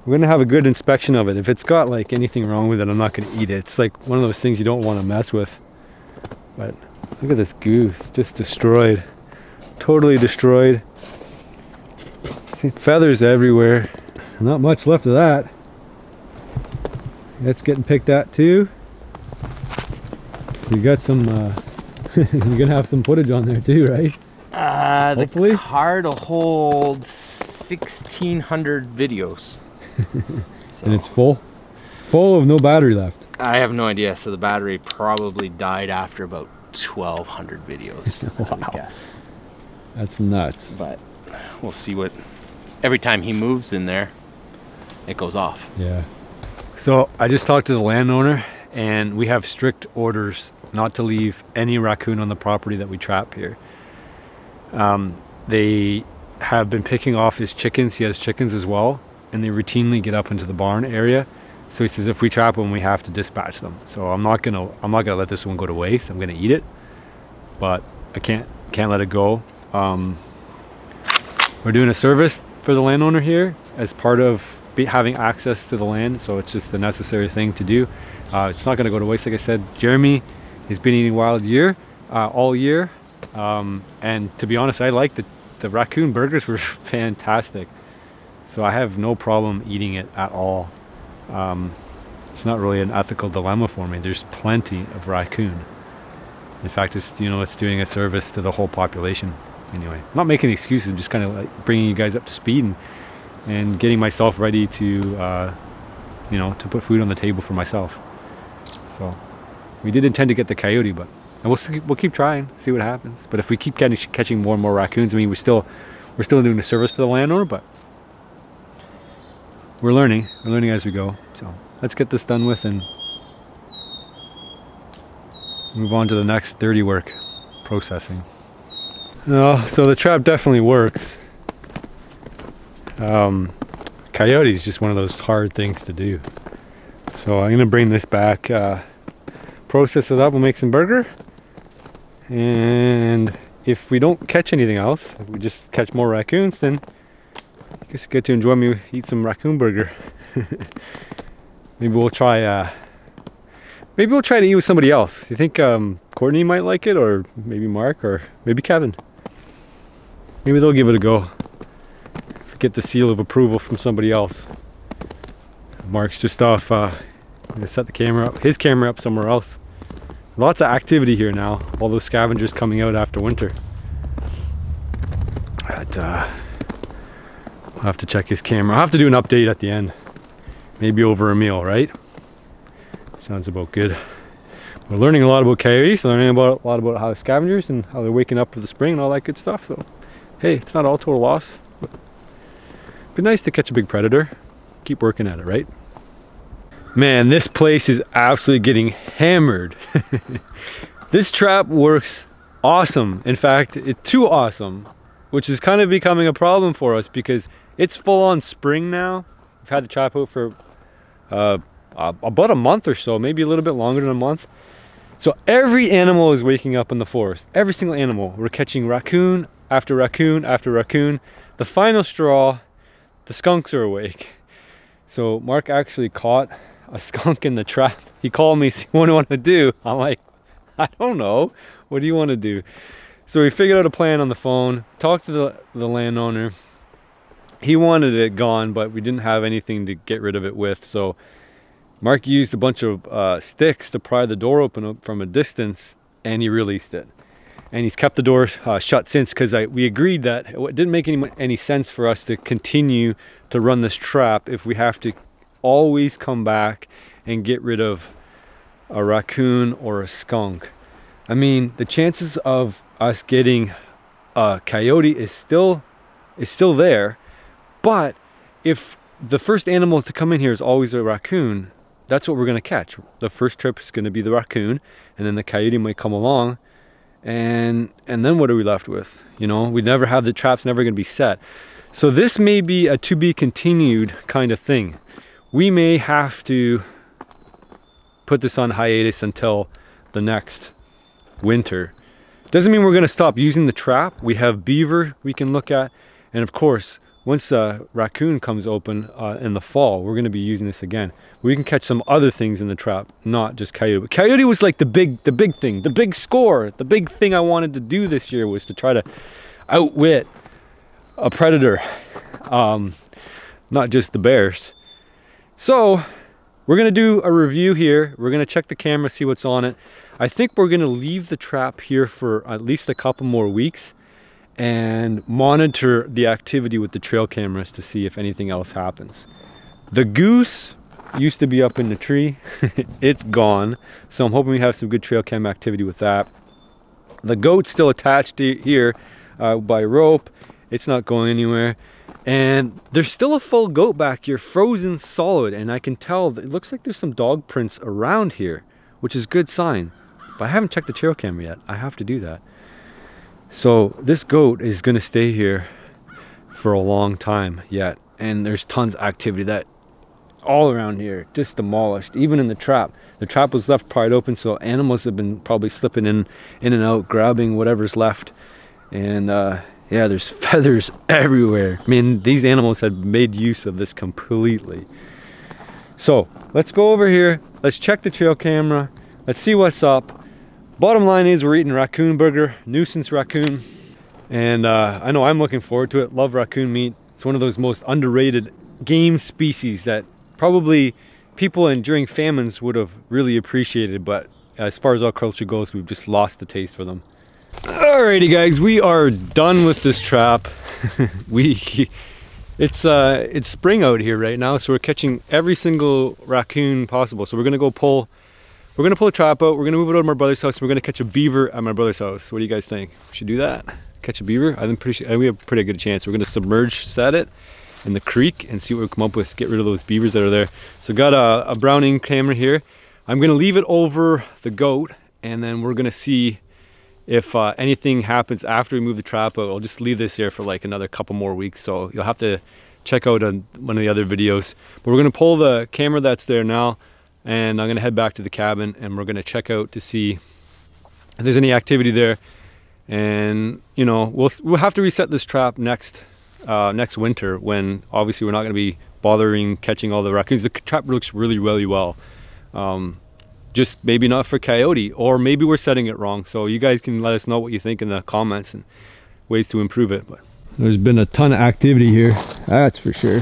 We're gonna have a good inspection of it. If it's got like anything wrong with it, I'm not gonna eat it. It's like one of those things you don't want to mess with. But look at this goose, just destroyed. Totally destroyed. See, feathers everywhere. Not much left of that. That's getting picked at too. We got some you're gonna have some footage on there too, right? Hopefully. The card will hold 1,600 videos. And it's full of no battery left. I have no idea. So the battery probably died after about 1,200 videos. I would guess. That's nuts. But we'll see what. Every time he moves in there, it goes off. Yeah. So I just talked to the landowner, and we have strict orders not to leave any raccoon on the property that we trap here. They have been picking off his chickens. He has chickens as well, and they routinely get up into the barn area. So he says if we trap them, we have to dispatch them. So I'm not gonna let this one go to waste. I'm gonna eat it, but I can't let it go. We're doing a service for the landowner here as part of having access to the land, so it's just a necessary thing to do. It's not gonna go to waste. Like I said, Jeremy has been eating wild all year, and to be honest, I like the raccoon burgers were fantastic. So I have no problem eating it at all. It's not really an ethical dilemma for me. There's plenty of raccoon. In fact, it's doing a service to the whole population. Anyway, I'm not making excuses. I'm just kind of like bringing you guys up to speed and getting myself ready to to put food on the table for myself. So we did intend to get the coyote, but we'll keep trying, see what happens. But if we keep catching more and more raccoons, I mean, we're still doing a service for the landowner, but we're learning as we go. So let's get this done with and move on to the next dirty work, processing. So the trap definitely works. Coyote is just one of those hard things to do. So I'm gonna bring this back, process it up, we'll make some burger. And if we don't catch anything else, if we just catch more raccoons, then I guess you get to enjoy me eat some raccoon burger. Maybe we'll try to eat with somebody else. You think Courtney might like it, or maybe Mark, or maybe Kevin? Maybe they'll give it a go. Get the seal of approval from somebody else. Mark's just off. I'm gonna set the camera up, his camera up somewhere else. Lots of activity here now. All those scavengers coming out after winter. But I'll have to check his camera. I'll have to do an update at the end. Maybe over a meal, right? Sounds about good. We're learning a lot about coyotes, learning a lot about how scavengers and how they're waking up for the spring and all that good stuff. So, hey, it's not all total loss. But it'd be nice to catch a big predator. Keep working at it, right? Man, this place is absolutely getting hammered. This trap works awesome. In fact, it's too awesome, which is kind of becoming a problem for us because it's full on spring now. We've had the trap out for about a month or so, maybe a little bit longer than a month. So every animal is waking up in the forest. Every single animal. We're catching raccoon after raccoon after raccoon. The final straw, the skunks are awake. So Mark actually caught a skunk in the trap. He called me, what do you want to do? I'm like, I don't know. What do you want to do? So we figured out a plan on the phone, talked to the landowner. He wanted it gone, but we didn't have anything to get rid of it with. So Mark used a bunch of sticks to pry the door open from a distance, and he released it. And he's kept the door shut since, because we agreed that it didn't make any sense for us to continue to run this trap if we have to always come back and get rid of a raccoon or a skunk. I mean, the chances of us getting a coyote is still there, but if the first animal to come in here is always a raccoon, that's what we're going to catch. The first trip is going to be the raccoon, and then the coyote might come along, and then what are we left with? You know, we never have, the trap's never going to be set. So this may be a to be continued kind of thing. We may have to put this on hiatus until the next winter. Doesn't mean we're going to stop using the trap. We have beaver we can look at, and of course once raccoon comes open in the fall, we're going to be using this again. We can catch some other things in the trap, not just coyote. But coyote was like the big thing, the big score. The big thing I wanted to do this year was to try to outwit a predator, not just the bears. So we're going to do a review here. We're going to check the camera, see what's on it. I think we're going to leave the trap here for at least a couple more weeks and monitor the activity with the trail cameras to see if anything else happens. The goose used to be up in the tree. It's gone. So I'm hoping we have some good trail cam activity with that. The goat's still attached to here by rope. It's not going anywhere. And there's still a full goat back here, frozen solid, and I can tell that it looks like there's some dog prints around here, which is a good sign. But I haven't checked the trail camera yet. I have to do that. So this goat is going to stay here for a long time yet, and there's tons of activity that all around here, just demolished, even in the trap. The trap was left pried open, so animals have been probably slipping in and out, grabbing whatever's left. And yeah, there's feathers everywhere. I mean, these animals had made use of this completely. So let's go over here. Let's check the trail camera. Let's see what's up. Bottom line is we're eating raccoon burger, nuisance raccoon. And I know I'm looking forward to it. Love raccoon meat. It's one of those most underrated game species that probably people during famines would have really appreciated. But as far as our culture goes, we've just lost the taste for them. Alrighty guys, we are done with this trap. It's spring out here right now, so we're catching every single raccoon possible. So we're gonna pull a trap out, we're gonna move it over to my brother's house, and we're gonna catch a beaver at my brother's house. What do you guys think? We should do that? Catch a beaver? I think we have a pretty good chance. We're gonna submerge set it in the creek and see what we come up with, get rid of those beavers that are there. So got a Browning camera here. I'm gonna leave it over the goat, and then we're gonna see if anything happens after we move the trap out. I'll just leave this here for like another couple more weeks, so you'll have to check out one of the other videos. But we're gonna pull the camera that's there now, and I'm gonna head back to the cabin, and we're gonna check out to see if there's any activity there. And you know, we'll have to reset this trap next winter, when obviously we're not gonna be bothering catching all the raccoons. The trap looks really well. Just maybe not for coyote, or maybe we're setting it wrong. So you guys can let us know what you think in the comments and ways to improve it. But there's been a ton of activity here, that's for sure.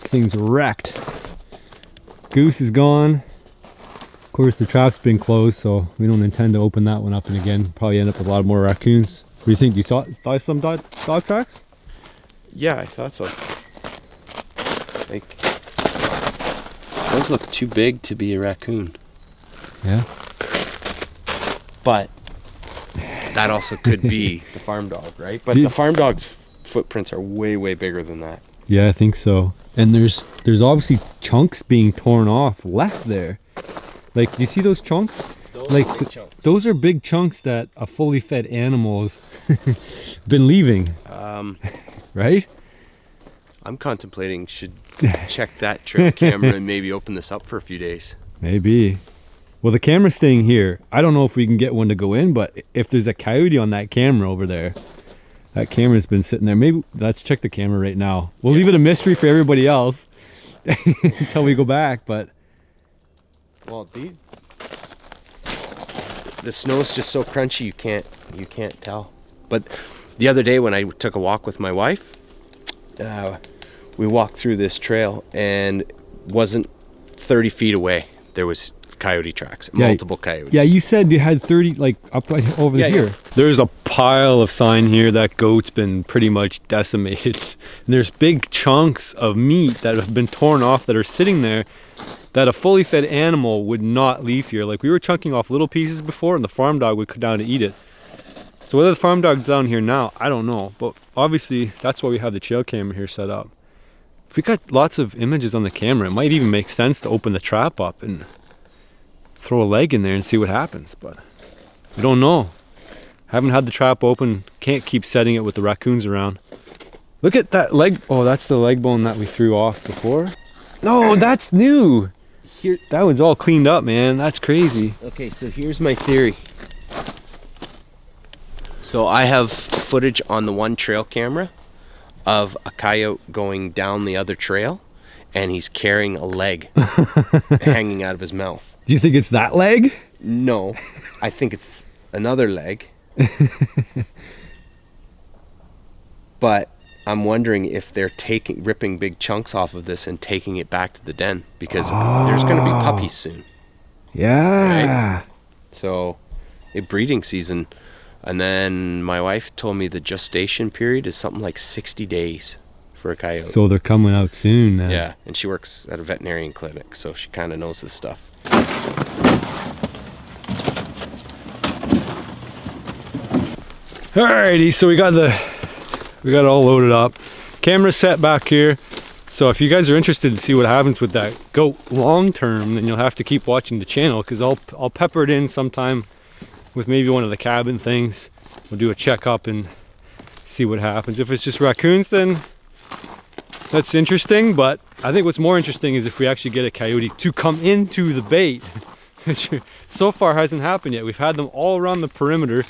Thing's wrecked. Goose is gone. Of course the trap's been closed, so we don't intend to open that one up, and again probably end up with a lot more raccoons. What do you think? You saw some dog tracks? Yeah, I thought so. Like, those look too big to be a raccoon. Yeah. But that also could be the farm dog, right? But the farm dog's footprints are way, way bigger than that. Yeah, I think so. And there's obviously chunks being torn off left there. Like, do you see those chunks? Those Like, are big chunks. those are big chunks that a fully fed animal's been leaving, right? I'm contemplating should check that trail camera and maybe open this up for a few days. Maybe. Well, the camera's staying here. I don't know if we can get one to go in, but if there's a coyote on that camera over there, that camera's been sitting there. Maybe let's check the camera right now. We'll leave it a mystery for everybody else until we go back, but Well, the snow's just so crunchy you can't tell. But the other day when I took a walk with my wife, we walked through this trail and wasn't 30 feet away there was coyote tracks, multiple coyotes. yeah, you said you had 30 like up right over Yeah, here. yeah. There's a pile of sign here that goat's been pretty much decimated. And there's big chunks of meat that have been torn off that are sitting there that a fully fed animal would not leave here. Like, we were chunking off little pieces before and the farm dog would come down to eat it. So whether the farm dog's down here now, I don't know. But obviously that's why we have the trail camera here set up. If we got lots of images on the camera, it might even make sense to open the trap up and throw a leg in there and see what happens, but we don't know. Haven't had the trap open, can't keep setting it with the raccoons around. Look at that leg. Oh, that's the leg bone that we threw off before. No, that's new. Here, That one's all cleaned up, man. That's crazy. okay, so here's my theory. So I have footage on the one trail camera of a coyote going down the other trail, and he's carrying a leg hanging out of his mouth. Do you think it's that leg? No, I think it's another leg. But I'm wondering if they're ripping big chunks off of this and taking it back to the den, because there's going to be puppies soon. Yeah. So, a breeding season. And then my wife told me the gestation period is something like 60 days for a coyote. So they're coming out soon then. Yeah, and she works at a veterinarian clinic, so she kind of knows this stuff. Alrighty, so we got it all loaded up. Camera set back here. So if you guys are interested to see what happens with that goat long term, then you'll have to keep watching the channel, because I'll pepper it in sometime with maybe one of the cabin things. We'll do a checkup and see what happens. If it's just raccoons, then that's interesting, but I think what's more interesting is if we actually get a coyote to come into the bait, which so far hasn't happened yet. We've had them all around the perimeter,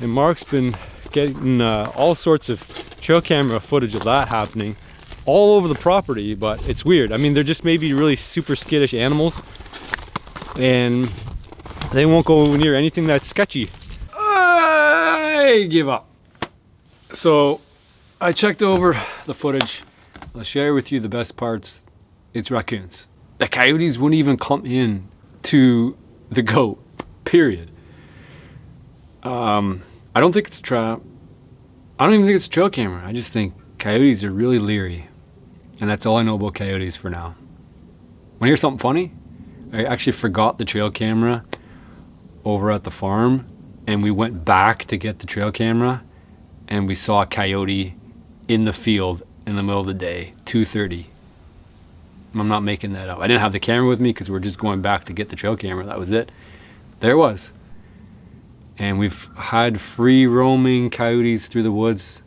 and Mark's been getting all sorts of trail camera footage of that happening all over the property, but it's weird. I mean, they're just maybe really super skittish animals, and they won't go near anything that's sketchy. I give up. So I checked over the footage. I'll share with you the best parts. It's raccoons. The coyotes wouldn't even come in to the goat, period. I don't think it's a trap. I don't even think it's a trail camera. I just think coyotes are really leery. And that's all I know about coyotes for now. Want to hear something funny? I actually forgot the trail camera over at the farm, and we went back to get the trail camera, and we saw a coyote in the field in the middle of the day, 2:30. I'm not making that up. I didn't have the camera with me because we're just going back to get the trail camera. That was it. There it was. And we've had free roaming coyotes through the woods.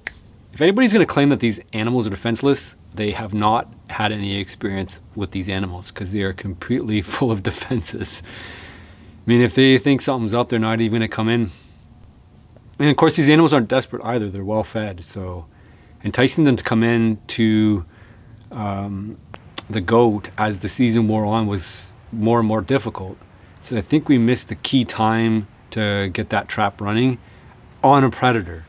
If anybody's going to claim that these animals are defenseless, they have not had any experience with these animals, because they are completely full of defenses. I mean, if they think something's up, they're not even going to come in. And of course, these animals aren't desperate either. They're well fed. So enticing them to come in to the goat as the season wore on was more and more difficult. So I think we missed the key time to get that trap running on a predator.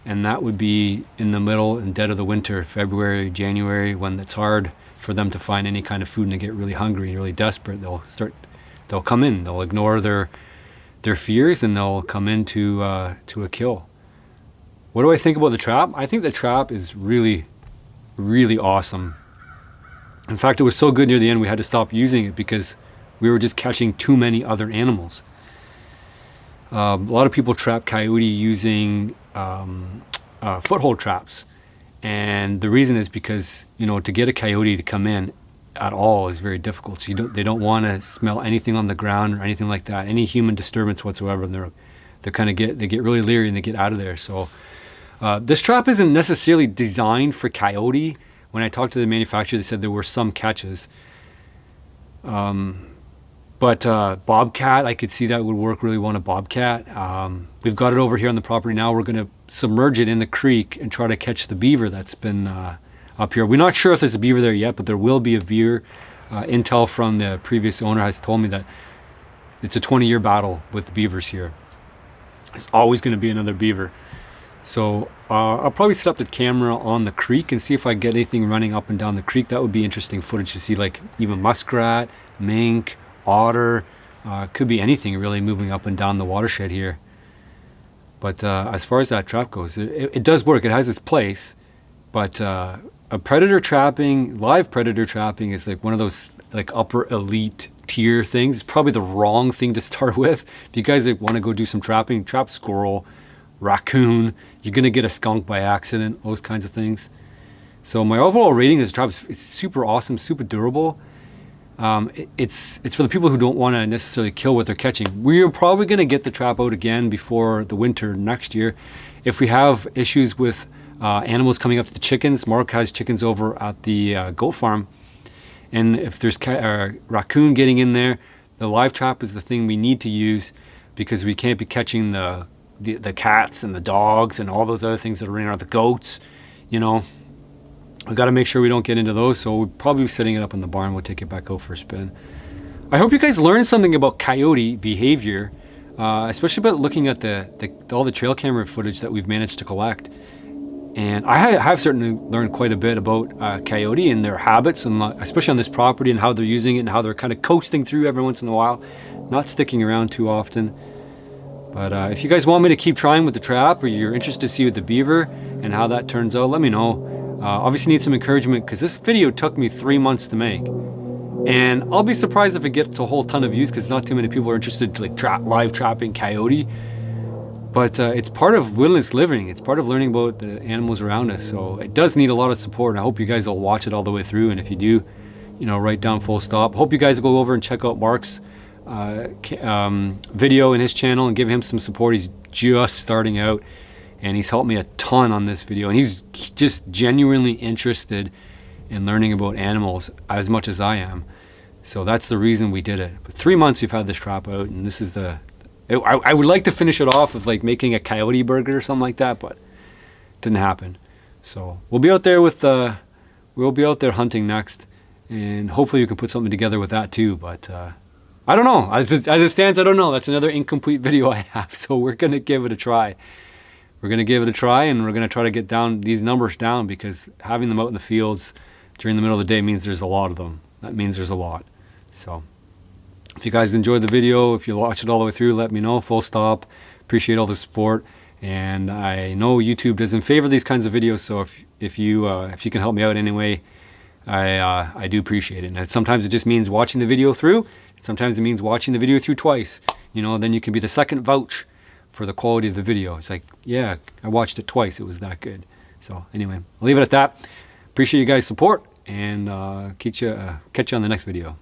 And that would be in the middle and dead of the winter, February, January, when it's hard for them to find any kind of food and they get really hungry and really desperate. They'll come in, they'll ignore their fears, and they'll come in to a kill. What do I think about the trap? I think the trap is really, really awesome. In fact, it was so good near the end we had to stop using it because we were just catching too many other animals. A lot of people trap coyote using foothold traps, and the reason is because, you know, to get a coyote to come in at all is very difficult. So they don't want to smell anything on the ground or anything like that, any human disturbance whatsoever, and they get really leery and they get out of there. So this trap isn't necessarily designed for coyote. When I talked to the manufacturer, they said there were some catches. But bobcat, I could see that would work really well on a bobcat. We've got it over here on the property now. We're going to submerge it in the creek and try to catch the beaver that's been up here. We're not sure if there's a beaver there yet, but there will be a beaver. Intel from the previous owner has told me that it's a 20-year battle with the beavers here. There's always going to be another beaver. So I'll probably set up the camera on the creek and see if I get anything running up and down the creek. That would be interesting footage to see, like even muskrat, mink, otter, could be anything really moving up and down the watershed here. But as far as that trap goes, it does work. It has its place, but a predator trapping, live predator trapping is like one of those like upper elite tier things. It's probably the wrong thing to start with. If you guys want to go do some trapping, trap squirrel, raccoon, you're gonna get a skunk by accident, those kinds of things. So my overall rating of this trap is super awesome, super durable. It's for the people who don't want to necessarily kill what they're catching. We're probably going to get the trap out again before the winter next year. If we have issues with animals coming up to the chickens, Mark has chickens over at the goat farm, and if there's raccoon getting in there, the live trap is the thing we need to use, because we can't be catching the cats and the dogs and all those other things that are running around, the goats, you know. We got to make sure we don't get into those, so we'll probably be setting it up in the barn. We'll take it back out for a spin. I hope you guys learned something about coyote behavior, especially about looking at all the trail camera footage that we've managed to collect. And I have certainly learned quite a bit about coyote and their habits, and especially on this property, and how they're using it and how they're kind of coasting through every once in a while, not sticking around too often. But if you guys want me to keep trying with the trap, or you're interested to see with the beaver and how that turns out, let me know. Obviously need some encouragement, because this video took me 3 months to make, and I'll be surprised if it gets a whole ton of views, because not too many people are interested to like live trapping coyote. But it's part of wilderness living. It's part of learning about the animals around us. So it does need a lot of support, and I hope you guys will watch it all the way through. And if you do, you know, write down full stop. Hope you guys will go over and check out Mark's video in his channel and give him some support. He's just starting out, and he's helped me a ton on this video, and he's just genuinely interested in learning about animals as much as I am. So that's the reason we did it. But 3 months we've had this trap out, and this is I would like to finish it off with like making a coyote burger or something like that, but it didn't happen. So we'll be out there hunting next, and hopefully we can put something together with that too. But I don't know. As it stands, I don't know. That's another incomplete video I have. So we're gonna give it a try. We're going to give it a try, and we're going to try to get these numbers down, because having them out in the fields during the middle of the day means there's a lot of them. That means there's a lot. So if you guys enjoyed the video, if you watch it all the way through, let me know. Full stop. Appreciate all the support. And I know YouTube doesn't favor these kinds of videos, so if you can help me out anyway, I do appreciate it. And sometimes it just means watching the video through. Sometimes it means watching the video through twice. You know, then you can be the second vouch for the quality of the video. It's like, yeah, I watched it twice, it was that good. So anyway, I'll leave it at that. Appreciate you guys' support, and catch you on the next video.